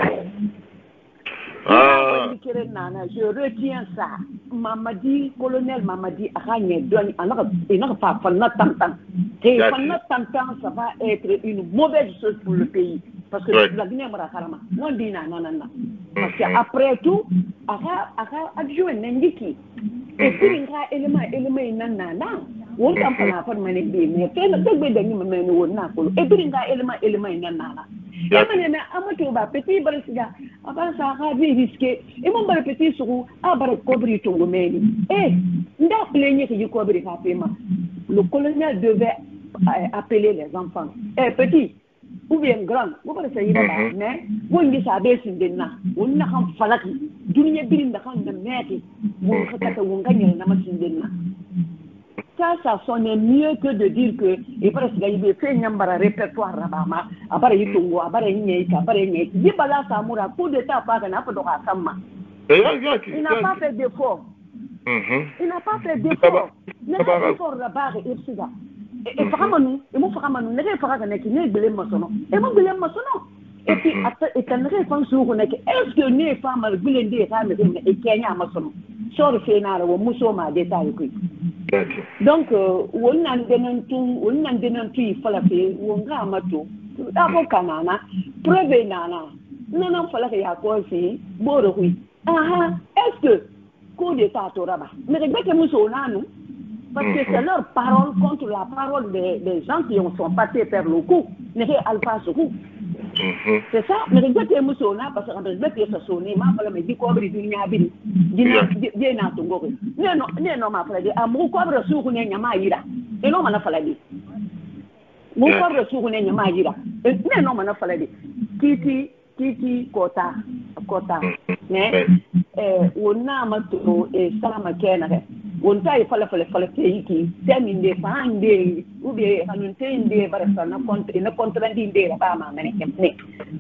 Je retiens ça. Mamadi, colonel Mamadi, Aranye, donne, alors, il n'a pas fait tant. Et pendant tant, ça va être une mauvaise chose pour le pays. Parce que la Guinée Marakarama, non, non. Parce qu'après tout, adjoint Nendiki. Et puis, il y a élément, nanana. On ne peut pas faire maner des mais c'est le bébé de nous, mais nous, on a et puis, il y a élément, nanana. Amatoba, petit barisiga, avant ça, ravi risqué, et mon bar petit sourou, abar cobri ton domaine. Eh, n'a plaigné que du cobri rapidement. Le colonel devait appeler les enfants. Eh, petit, ou bien grand, vous pouvez essayer là-bas, mais vous ne savez pas si vous n'avez pas falaki, dunia bilin d'akan de merde, vous ne gagnez pas ça sonnait mieux que de dire que et parce qu'il y a fait un répertoire rabama après il tombe après il dit bala samura coup d'état pas na pas doka sama il n'a pas fait d'effort il n'a pas fait d'effort n'a pas fait d'effort rabare et sida et vraiment nous ne fera que n'est ne belem masono et mon belem masono et puis et quand réponse sur est-ce que ne femme belende femme et Kenya masono sort fait na wo musoma détail ko donc on a denantu falafe wonga mato abo kanana preuve nana non falafe ya ko si boro hui est-ce que coup d'état toraba mais regarde muso nanu parce que c'est leur parole contre la parole des gens qui sont passés par le coup n'est alpha sou c'est ça mais regarde muso na parce que regarde ça sonné ma fala me di ko bri dunya bi di na to ngoko non ma fala di amu ko bra su ku ne nyama yira e no ma na fala di mu ko bra su ku ne nyama yira e no ma na fala di titi kota ne wona ma to e sama kenare won tay fala teyiki teminde fande ube hanunte barasa na kontrandi ndera ba ma mene kemne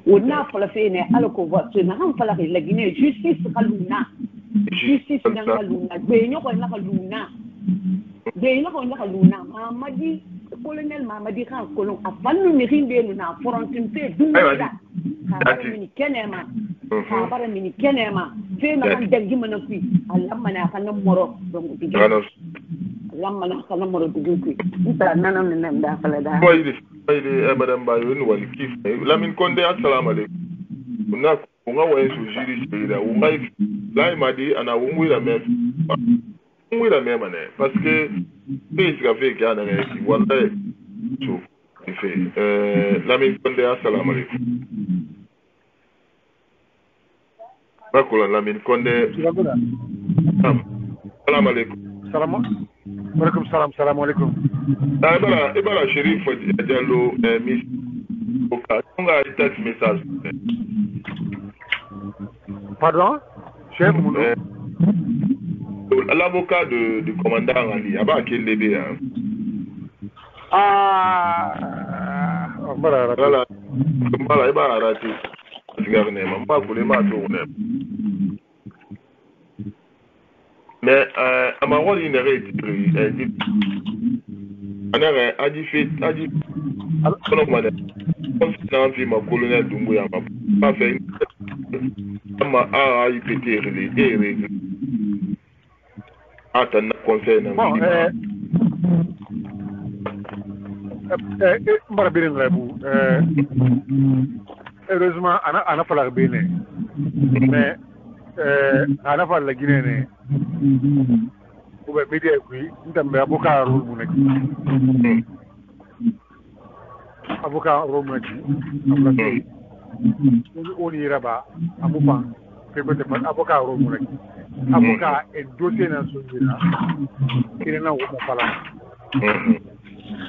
wona fala ne alko vote na han fala la Guinée justice kaluna na kaluna be nyoko na kaluna Mamadi colonel Mamadi kan kolon afanu mi rinde na frontimpe dunga bara mini kenema fe na han dangi mana kui Allah na kan moro donc di Allah na kan moro di kui ita nanan nan da fala da wayde madame Bayoun wal kif Lamine Condé assalamu alaykum na ko ngawa su jiri jira o ngai lai madi ana wumwira me parce que Puis café qui a qui voilà tout fait Lamine Condé assalamu alaikum. Bakula Lamine Condé assalamu alaikum. Salamu alaikum. Ibara Chérif Diallo Miss Oka tunga text message. Pardon? Chef l'avocat du commandant Ali, Aba Kelebe. Voilà, Ibara raté. Mais à ma rôle, il n'est a dit ma colonel Doumbouya m'a fait ma AIPT réglé. Attends, conseil. Heureusement, on n'a pas la Bénin. Mais on n'a pas la Guinée. Ou bien, média, oui, nous avons beaucoup de rôle. Avocat Romanaki, on ira bas, à Moupan, avocat Romanaki. Avocat est dossier dans ce là. Il est là où on parle.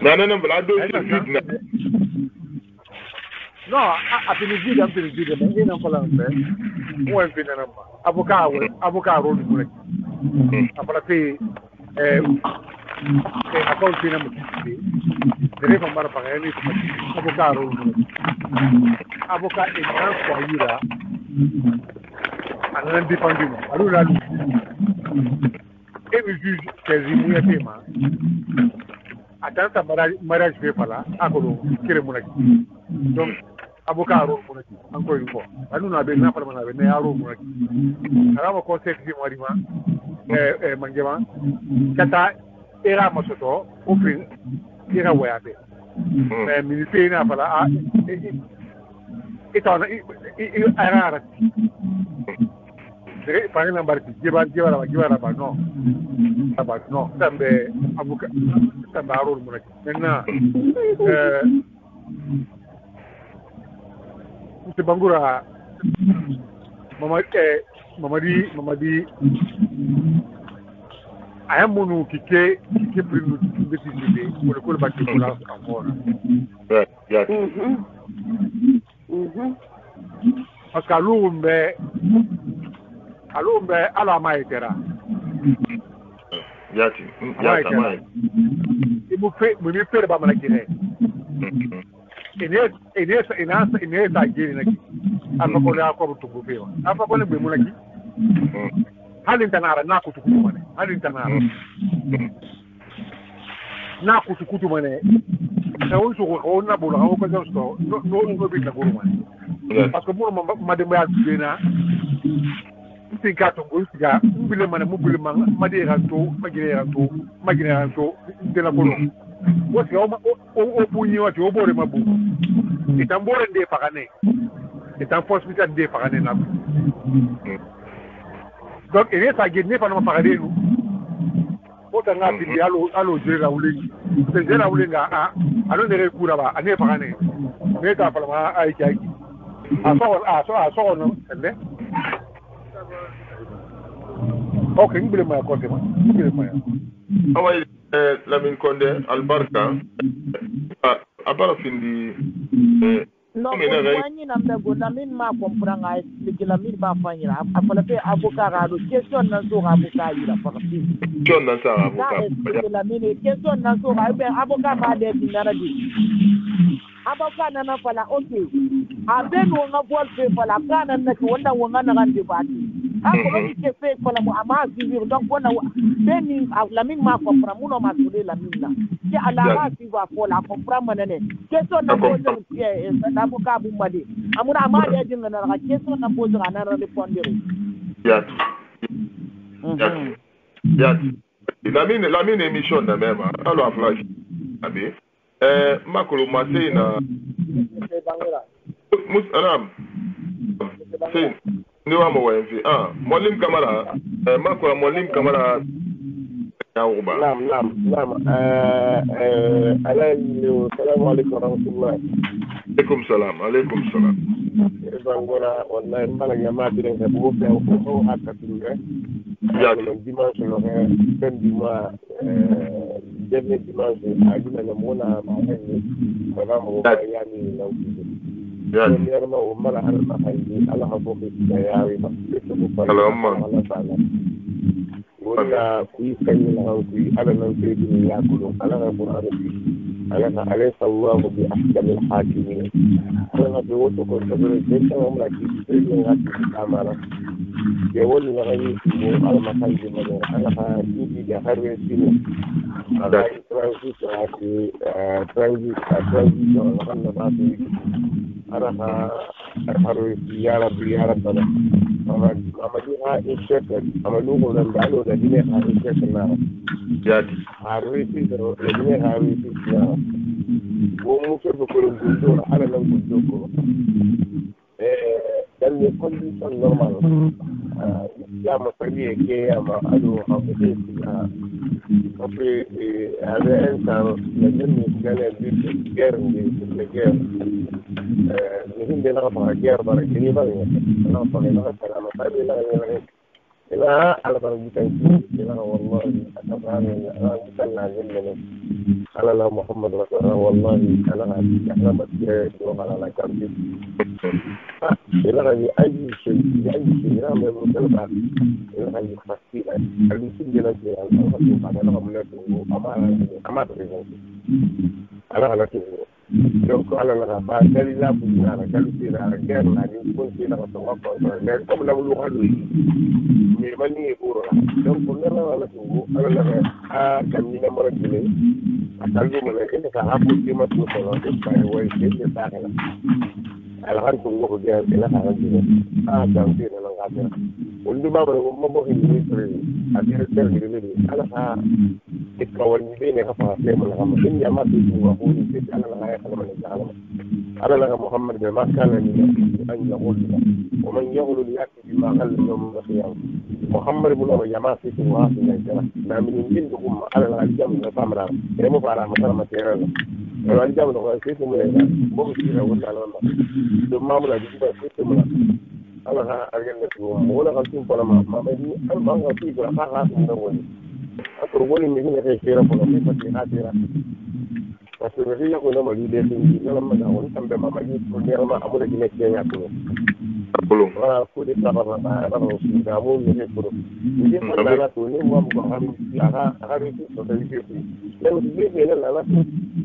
Non, voilà, dossier. Non, à Pénégie, mais il n'en parle pas. Moi, je vais avocat Romanaki. Après, a col fino a deve fare pagare avvocato e non può aiutare a non dipendere allora e mi giudice che rimuove tema a tanta mariage che fa là a quello che remuna donc avvocato ancora un po' ma non abbiamo una parola ne a Roma eravamo conseguiti marima mangiava kata era masoto ofin era wayabe mais ministre na fala ita na ara dere pare na barki jibara ba no tambe abuka tambe arul mun maintenant te bangura mamadi ayamunu kike prinu décisif pour le col bâti pour la encore parce que alumbe ala maitera yati imu fe ba mana kine ine ta gini naki afa ko la ko tubu fe afa ko ne be munaki halin tanara na kutu mane halin tanara na kutu mane e on so ko na bula ko ko sto no bi ta guru mane parce que mo ma de ma bina tin ka to go siga mbile mane mo bile man ma de ranto magire ranto de la bolo wo si o punyi wa ti o bore mabu itambore de pakane itam hospital de pakane na donc il est à gagner pendant ma parade nous autant n'a dit allo gérer rouler c'est gérer rouler là allo ne recours là année par année mais t'as pas mal à y à so non c'est ok nous voulons ma côté moi ah ouais Lamine Condé Albarka à part findi non mais na mbego na min ma comprendre expliquer la min ba fanyira afala pe avocat rado question na so avocat ira parti question na sa avocat la min question na so avocat ma de dinara di avocat na fala okay aben wonga bol fe fala kana na ki wanda wonga na gande bati ako ni ke fe fala mo ama vivre donc bona beni la min ma comprendre muno ma sole la min na ki ala ma si va fala comprendre manene question na pose avocat bu madi amuna ma de dinga na ka question na pose na répondre la mine émission na même alors flash abi makolo masina musaram sin ni wa mo wenfi molim kamara makolo molim kamara نعم السلام عليكم ورحمة الله. عليكم السلام. عليكم السلام. Bangora wallahi mala nyamati den ko be ko hakka tunde ya no dimanche no ben dima dernier dimanche ajina na mona ma hen baba mo ya ni law ya ni ma o mala hal ma haydi Allah bo be ya wi ma Allah ta'ala wala ku kan la ku ala nan ke ni ya ko ala qur'an أليس الله بأحكم الحاكمين؟ أنا بوجه كنت أقول لك أنا كيف أمانة يقول لي غني على مكان جميل أنا هجيب جهر سينو أنا ترانزيت أنا بعدي أنا هروي يا رب أنا أمديها إنشاء أملوه لما قالوا لدينا إنشاء النار jadi هروي سيدو لدينا هروي سيدو وممكن بكل الجذور على الجذور dan les conditions normales ya masaliye ke ama ado hamde après avec un temps le demi gane de guerre de guerre ni de la guerre bara ni ba ni na fa na sala ma fa ni لا على درجة لا والله أتفهم أنا بسنا جملة على لا محمد رسول الله والله أنا بس وعلى لا كذب إلا غني أي شيء لا ما يمكن بعد إلا غني خفيف اللي سجل في الأرض أنا قبل أما تريد أنا على كذا donc ala la ba kali la bu na la kali la guerre la ni ko ci la ko ko mais comme la lu xalu yi mais man ni ko ro donc ko la la ko ala la a kam ni mo ra jile akal du mo le ke ka ha ko ci ma ko ko ko ba way ci ci ta la ala han ko ko guerre la ha jile a kam ci la nga ta on du ba ko mo bo ni ni a dire ter ni ala ha ikawal ni be ne ka fa le mo la ma in ya ma ci ko ko ni ci ala la على لك محمد بما كان أن يقول ومن يقول ليأتي بما قال يوم القيامة محمد بن أبي جماعة في سواه من الجنة ما من جندكم على الجامع الفامرة كلمة فارا مثلا ما تيرنا ولو الجامع الغيث من الجنة بوكسيرا ولا على الله ثم ما بلا جيبا سيتم لا على الجنة ولا قلتم فلا ما بدي أنا ما قلتي ولا خاص من أول أقول من هنا كثيرا فلا في فترة parce que riya ko no mali de ni no ma na won tambe ma mali ko ne ma amul di nek ya ko wala ko de ta ba ba ba ko si da mo ni ko ni ko da la ko ni mo ko ha ya ha ri ko da ni ko ni ni ni la la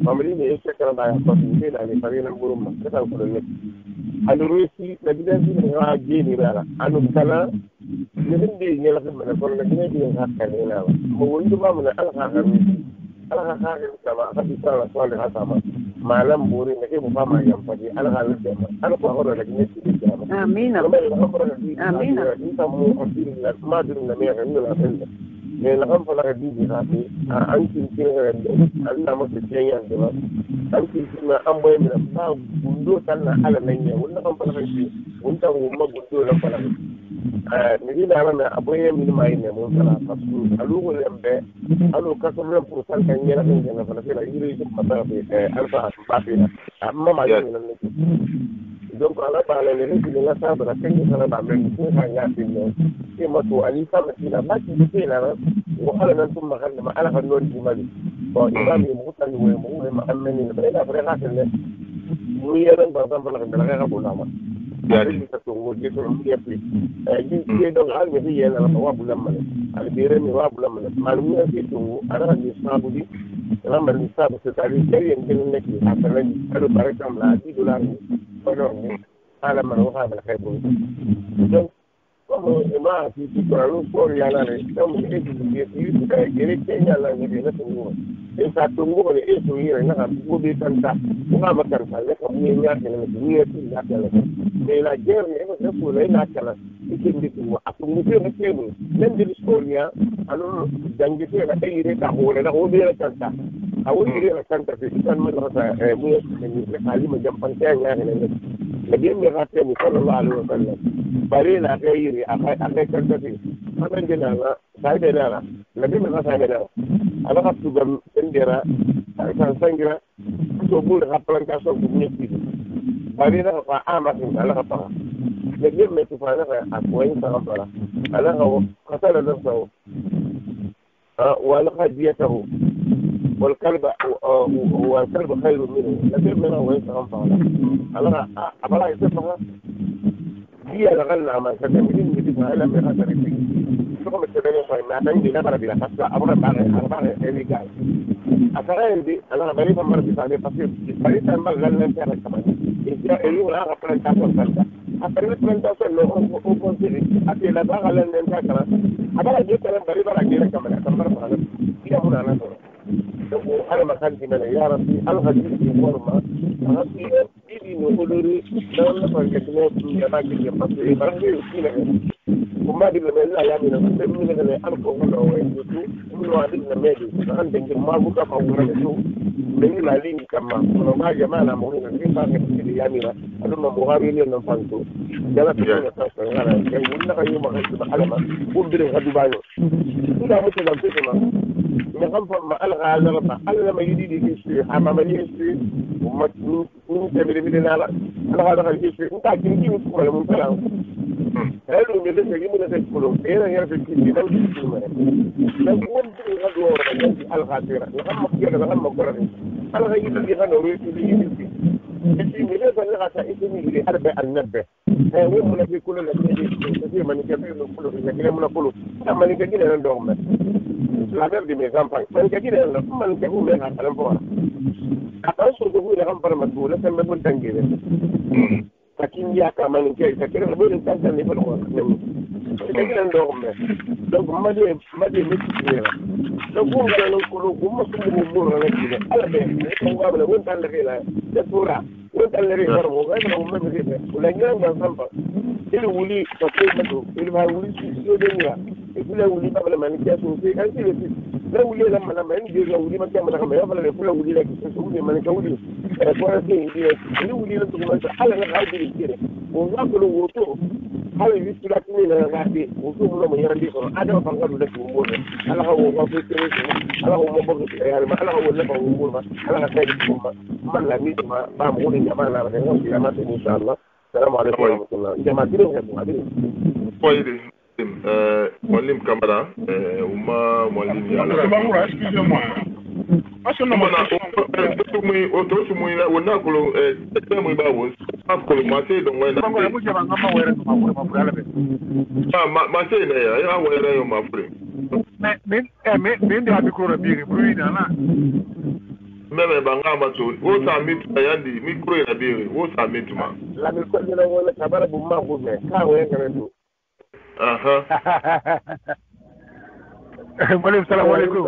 ma mali ne se ka da ya ko ni da ni pare na buru ma ka ko ne anu rusi da bidan ni ha je ni la anu kala ni ni la ko na ko na ni ni ha ka ni la mo wondu ba mo na ala ha ala ka sama ka bisa la swali ha sama malam buri ne ke mu fama yan fadi ala ka lade ala ko horo da ne ci da amina amina inta mu asiri la ma dun na me ran la tan ne la kan fala di di ha ti an kin kin ran Allah ma ke yan da ba an kin kin an boye mi ba gundo tan na ala nan ne wannan kan fala shi wanda mu ma gundo la fala ni da na aboye mi mai ne mun sala fasu alugo lembe alo ka so ren pour san kan yela den na fala fela yiri ko mata be alfa ba be amma ma yi nan ne donc ala ba le ne ni la sa ba kan ni sala ba men ko ka ya tin ne ke ma to ali sa ma tina ba ki ke la ko ala nan tum ma kan ma ala kan non di mali ko imam mu tan we mu ma ameni ne ba la fere ka ne mu yeran ba ban fala kan la ka ko na ma يعني تقول جسم يبلي جي دون حال مهي أنا لطواب لما البيرمي واب لما معلومية فيتو أنا النصاب دي لما النصاب ستعلي جري يمكن إنك حتى لن أدو باركم لا $10 فنورني على من هو هذا الخير donc comme ma fi ti ko ru ko ya la le donc e ti ka gere kenya la ne ne to e sa to ngo le e to yire na ka ko be tanta ko ma tanta le ko ni ya ne ni ti ya la mais la guerre ne ko le na kala ikindi ko aku mu te ke mu len di storia alors jangite la e yire ka hore la ho be la tanta a woni yire la tanta fi tan ma rasa mu ni ali ma jam pan ta ya ne nabi mi rate mu sallallahu alaihi wasallam bare la gairi akai kanta fi anan jina na sai da na la bi ma sa ngada ala ka tu gam endera kan sangira to bul ka plantation bu ñetti bari na ko ama ko ala ka pa le bi me tu fa na a ko en sa para ala ka sala na so wala ka diyatahu والكلب والكلب خير منه لكن منه وين سامفا الله أبلا يسمعها هي لغلنا ما كتبين بديها إلا من هذا الشيء شو مستدعي صايم ما عندي نبرة بلا خاصة أبغى بعرف اللي قال أفرائي دي أنا بريء من مرة ثانية فصير بريء من مرة لنا نتعرف كمان إذا اللي لا غفلان تاسون سلطة أفرائي من تاسون لو هو بنزل أتي لا بغلان نتعرف أبغى جيت أنا بريء بلا غير كمان أكمل فهذا هي هنا أنا أنا ما كان في منا يا ربي الغدي في ورما ربي إدي نقولي لا نفعل كتير يا باقي يا باقي برضه يصير وما دي لما يا منا من اللي أنا كون لو يجوا من وادي الميدي أنا دنج ما بوكا فورا يجوا من اللي كمان ما جماعة مهمة في باقي يا منا أنا ما مغاري لي نفانتو جالس في الناس أنا كأننا يوم ما كنت بحلم وبدي غدو بايو إذا مش لازم تسمع نغفر ما ألغى ربنا ألا ما يدي يشتري حمام يشتري وما تبي بدنا لا أنا هذا يشتري أنت عارفين كيف تقول من كلام هذا اللي بدنا يجيبوا لنا كلهم أنا يعرف الكلام ده لا يقوم بغدوة ولا ألغى ترى لهم كذا لهم كذا ألغى يدي غنوا ويدي في ميلاد ألغى تأتي اللي أربع النبه وين من في كل كثير من كثير من كل كثير من كل أما نكجينا عندهم la mère de mes enfants man ka gida la man ka hu men halan fora atan so ko hu la kan parma to la kan men tangere takin ya ka man ke ka kire la bodin tan tan ne fa ko ka gida ndo me donc ma de mi tira donc ko ga no ko ma ko mo la gida ala be ko ga la won tan la la tura won tan la fora ko ga no me ke la nyanga samba ile wuli ko ko mato ile ba wuli so de nya ile wuli ba la man ke so se kan se la wuli la man man de la wuli ma ke ma ka ma la la wuli la ke so wuli man ka wuli ko ra se ile wuli la to ma ala la ga de kire ko ga ko lo to ala yi su la ni na ga de ko so mo mo yandi ko ada fa ga do ko mo ala ga wo ga ko kire ala go mo bo ko ya ma ala go la ba wo ma ala ga sai ko ma man la ni ma ba mo ni ma la ga no ya ma inshallah. Salam alaikum wa rahmatullah. Jama'a kire ko ade Poyde Mwalim Kamara uma Mwalim ya excusez-moi. Parce que non oto sumui na wona kulo temo ba won kulo mate don wena ma se na ya wera yo ma fure me ndi abikro na biri bru ina na meme banga ma to wo sa mitu yandi mikro na biri wo sa mitu ma la mi ko na wona kabara bu ma ko me ka we ngare to Salam alaikum.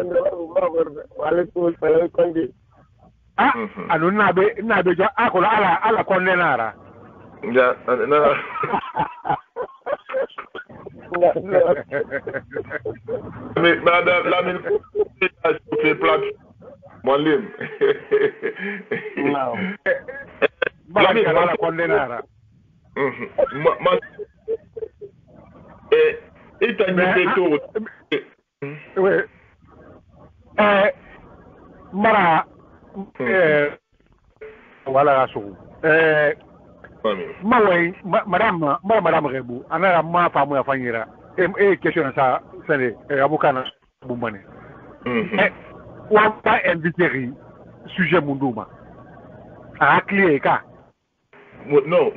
Wa alaikum salam konde. Anu na be jo akola ala konde nara. Ya na. Mais la mine c'est plat. Mwalim. Wow. La mine ala konde nara. Ma ita ni to oui mara wala so madame Rebu ana ma fa mu afanyira question ça c'est abukana bumbane wa pa inviter sujet munduma a clé ka non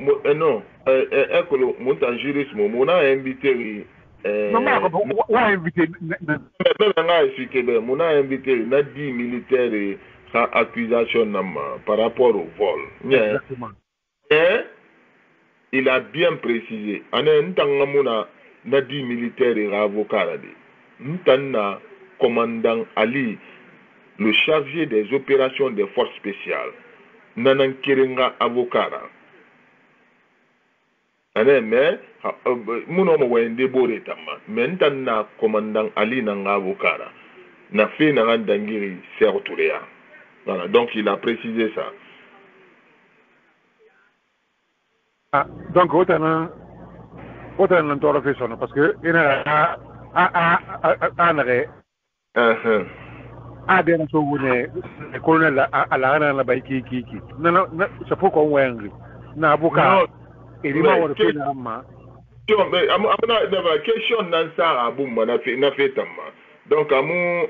école monta jurisme mon a invité wa invité mon a invité na 10 militaires sans accusation par rapport au vol. Exactement. Et il a bien précisé ana ntanga mona na 10 militaires et avocat là ntana commandant Ali le chargé des opérations des forces spéciales nanan kirenga avocat mais muno mo wende bore tamma mentan na commandant Ali na ngavokara na fait na ngandangiri serturea. Voilà, donc il a précisé ça. Donc autant toro fait ça parce que il a a de na so wune colonel ala na ba ki na sa po ko wengi na buka iri ma wor pe na ma mais amana na question nan sa abu na fait tamma donc amu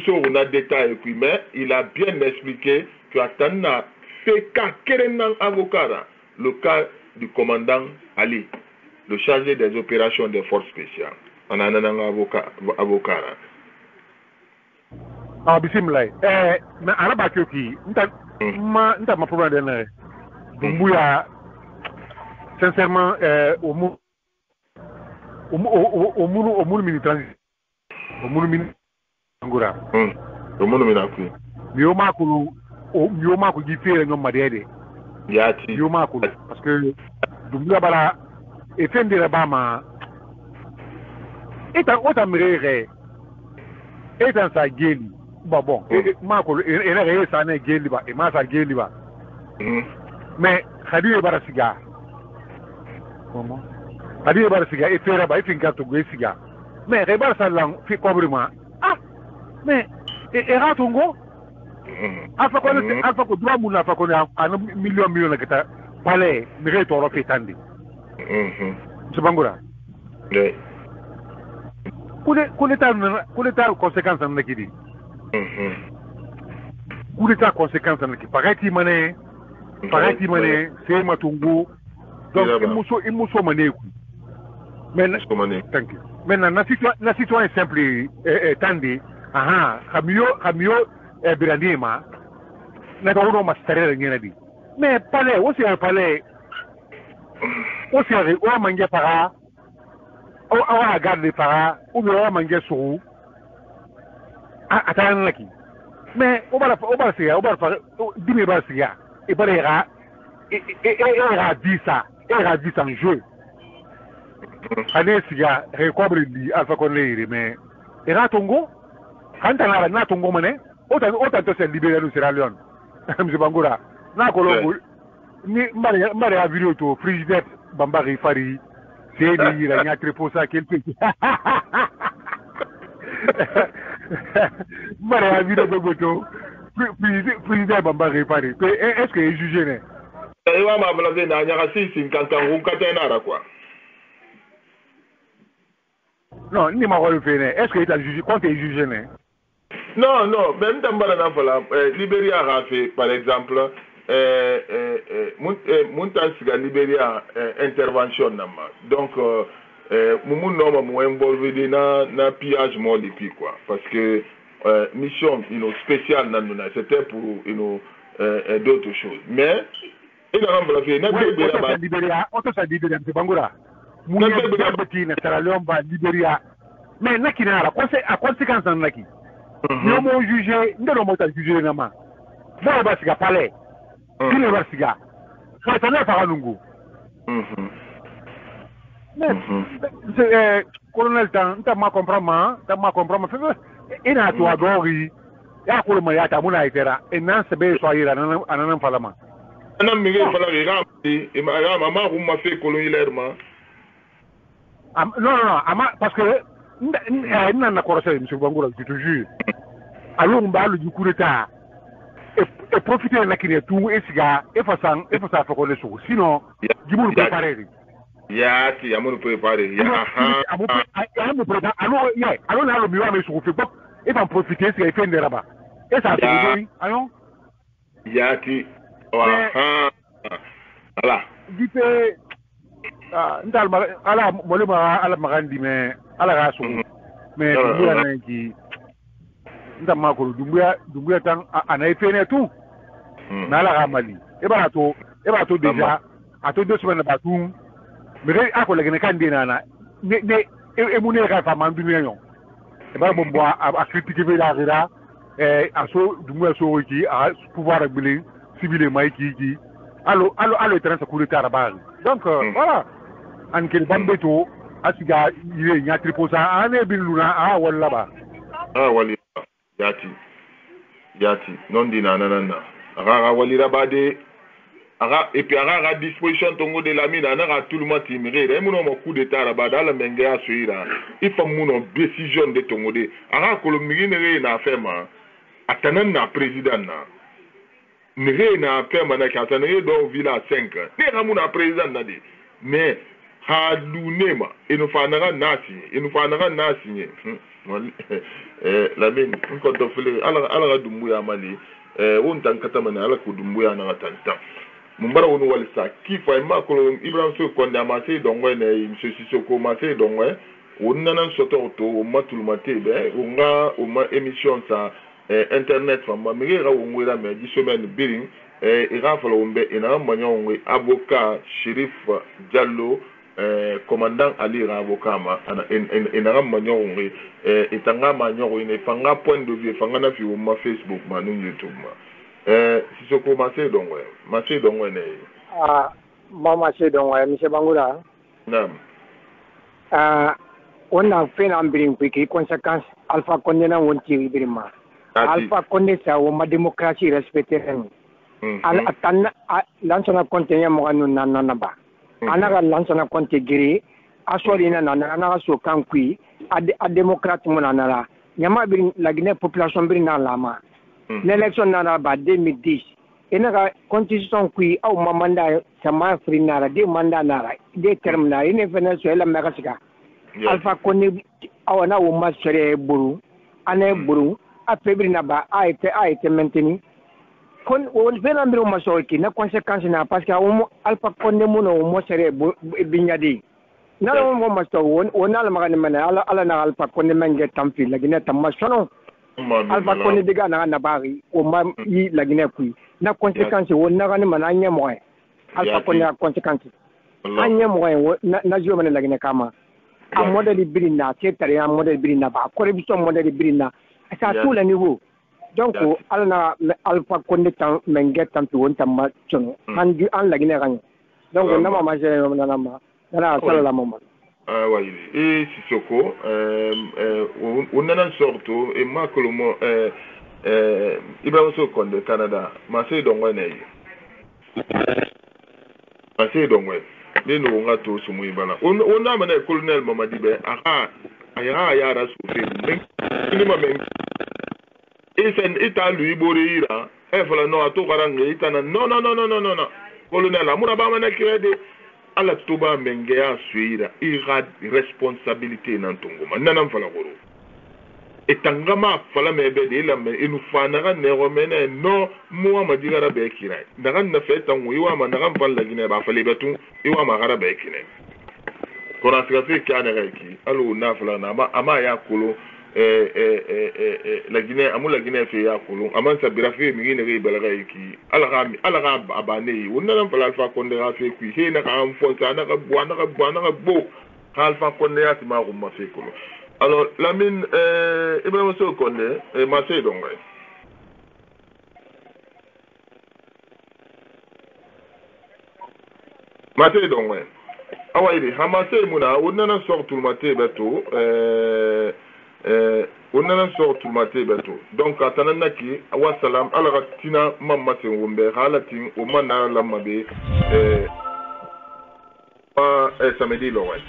so na détail qui mais il a bien expliqué que atana fait cas kerenan avocat le cas du commandant Ali, le chargé des opérations des forces spéciales. On a un avocat. Ah, bismillah. Mais araba kyoki, nta ma problème de na. Dumbuya sincèrement au munu mini transit. Au munu mini ngura. Au munu mini akui. Mioma ku gifere ngom madede. Yati. Mioma ku parce que dumbuya bala efendere bama eta ota mirere eta sa geli bon mako ene re sa ne geli ba e ma sa geli ba mais khadiye bara siga comment khadiye bara siga e fera ba e finka to go siga mais re bara sa lang fi cobrima mais e ratongo afa ko dua muna afa ko an million na kata pale mi re to ro fetandi Sebangura. Kuleta conséquence en nakidi. Kuleta conséquence en nakidi. Parati mané, c'est matungu. Donc imuso mané ku. Mais thank you. Maintenant la situation simple tandi. Kamio biranima. Na ko ma stare ngena di. Mais palais, aussi un palais. O sere o manje para o awa garde para o bi o manje suru atan laki mais o bara siga dimi bara siga e bara era visa en jeu ane siga recobre di alfa konleire mais era tongo kanta na tongo mane o ta to se libérer le Sierra Leone mse bangura na kolongo ni mbare a video to frigidaire bambari fari c'est ni la nya trepo ça quelque mbare a video to frigidaire bambari fari est-ce que est jugé né et wa ma blague na nya kasi 50 ans katena ra quoi non ni ma ko fait né est-ce que il a jugé quand est jugé né non même tambara na fala Libéria a fait par exemple Muntansiga Libéria intervention nama donc mumu noma mu involvé na pillage moli puis quoi parce que mission spéciale nanuna c'était pour d'autres choses mais il a remplacé na Libéria on sa Libéria c'est bangura mu yabati na Sierra Leone ba Libéria mais nakina la conséquence naki yo mo juger ndelo mo ta juger nama ba ba siga palais Kile barsiga. Katana paranungu. Colonel ta ma comprendre. Ina to adori. Ya ko ma ya ta muna itera. Enan sebe so ayira anan falama. Anan mi ngi fala ramti e ma ma fait colonialement. Non, parce que ina na korose monsieur Bangura je te jure. Alors on parle du coup d'état. Et profiter de la kine tout et siga et façon fa ko le sou sinon jimuru préparer ya ti amuru préparer ya amu préparer alors na lo mi wa me sou fait bop et va profiter c'est fin de rabat et ça c'est bien alors ya ti voilà dite ndal ala molema ala magandi mais ala rasu mais du na ki ndama ko dumbuya tan ana ifene tout na la ramali e ba to déjà a to 2 semaines ba tout mais a ko le ne kan dina na ne e mu ne ka fa man dunya yon e ba bombo a critiquer be la rira a so dumbuya so ki a pouvoir réguler civilement ki allo train sa couler taraba donc voilà an kel bambeto asiga yire nya triposa ane bin luna walla ba wali yati non dina nanana raga walira bade et puis à disposition tongo de la mine à tout le monde timéré et mon coup d'état là-bas dans la menga suira il faut mon décision de tongo de à colombier na fait ma atanan na président na nere na fait mana ka tanere do villa 5 ne ga mon président na de mais ha dunema et nous fanara nasi la mine ko to fele ala dumbuya mali on tan katamana ala ko dumbuya na tanta mumbara wonu walisa kifa ma ko Ibrahim so ko ndamase dongwe ne monsieur Sissoko mase dongwe wonnana soto to matul matebe unga uma émission sa internet famba mira wongwera me di semaine biring ira falo umbe ina manyongwe avocat Shérif Diallo commandant Ali Rabokama ina manyongwe itanga manyongwe ne fanga point de vue fanga na fi ma Facebook ma no YouTube ma Sissoko mase dongwe ne mama se dongwe monsieur Bangura naam on a fait un birin qui conséquence Alpha Condé na wonti birima Alpha Condé sa o ma démocratie respecter al atan lansana contenya mo anu nanana ba anaka lansana conté giri asori na nanana so kankui a démocrate mo nanala nyama birin la Guinée population birin na lama l'élection na ba 2010 enaka constitution kui au mamanda sama free nara de manda nara de terme na ine Venezuela megasika Alpha Condé awana o masere buru ane buru a febri na ba a été maintenu kon o vena mbiro masorki na conséquence na parce que Alpha Condé mo no mosere binyadi na lo mo masto on ala magane mena ala na Alpha Condé menge tampi la Guinée tamasono Alpha Condé diga na bari o ma yi la Guinée kui na conséquence on na gane mananya mo Alpha Condé a conséquence anya mo na jo mena la Guinée kama a modèle birina c'est un modèle birina ba corruption modèle birina c'est à tous les niveaux donc Alpha Condé tan menget tan tu wonta ma chono handu an la Guinée rang donc na mama je na na sala mama oui et Sissoko on nan sorto et ma kolomo Ibrahim so Condé Canada ma se dongwe ne no nga to sumu ibana on na mana colonel Mamadi be aha aya ra su fe ni ma men isen italu ibore ira fala no ato garanga itana no colonel amura ba mana krede ala tuba menge ya suira ira responsabilité nan tongoma nanam fala goro etangama fala mebe de la me inu fanara ne romene no muwa madigara be kirai dagan na feta ngwiwa mandagan falla gine ba fale betu iwa magara be kine kora sikasi kana gaiki alu na fala na ama ya kulo la Guinée amula Guinée fe ya kulo aman sabira fe mi gine ge balaga iki alaga abane wonna fala Alpha Condé ga fe ku he na ka amfonsa na ka bo Alpha Condé ya ma ko ma fe kulo. Alors, la mine, Ibrahim so Condé, Massé Dongwe. Massé Dongwe. Awaïdi, Hamassé Mouna, on a sorti tout le matin, beto. On a sorti tout le matin, beto. Donc, à Tananaki, Awasalam, Alaratina, Mamassé Wumbe, Halatin, Omana Lamabe, samedi Lorraine.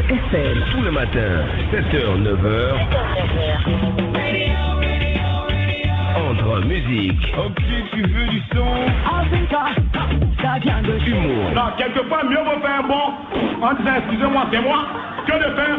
FM. Tous les matins, 7h, 9h. Entre musique. Ok, tu veux du son. Ça vient de humour. Non, quelque part, mieux vaut faire bon en disant excusez-moi, c'est moi, que de faire.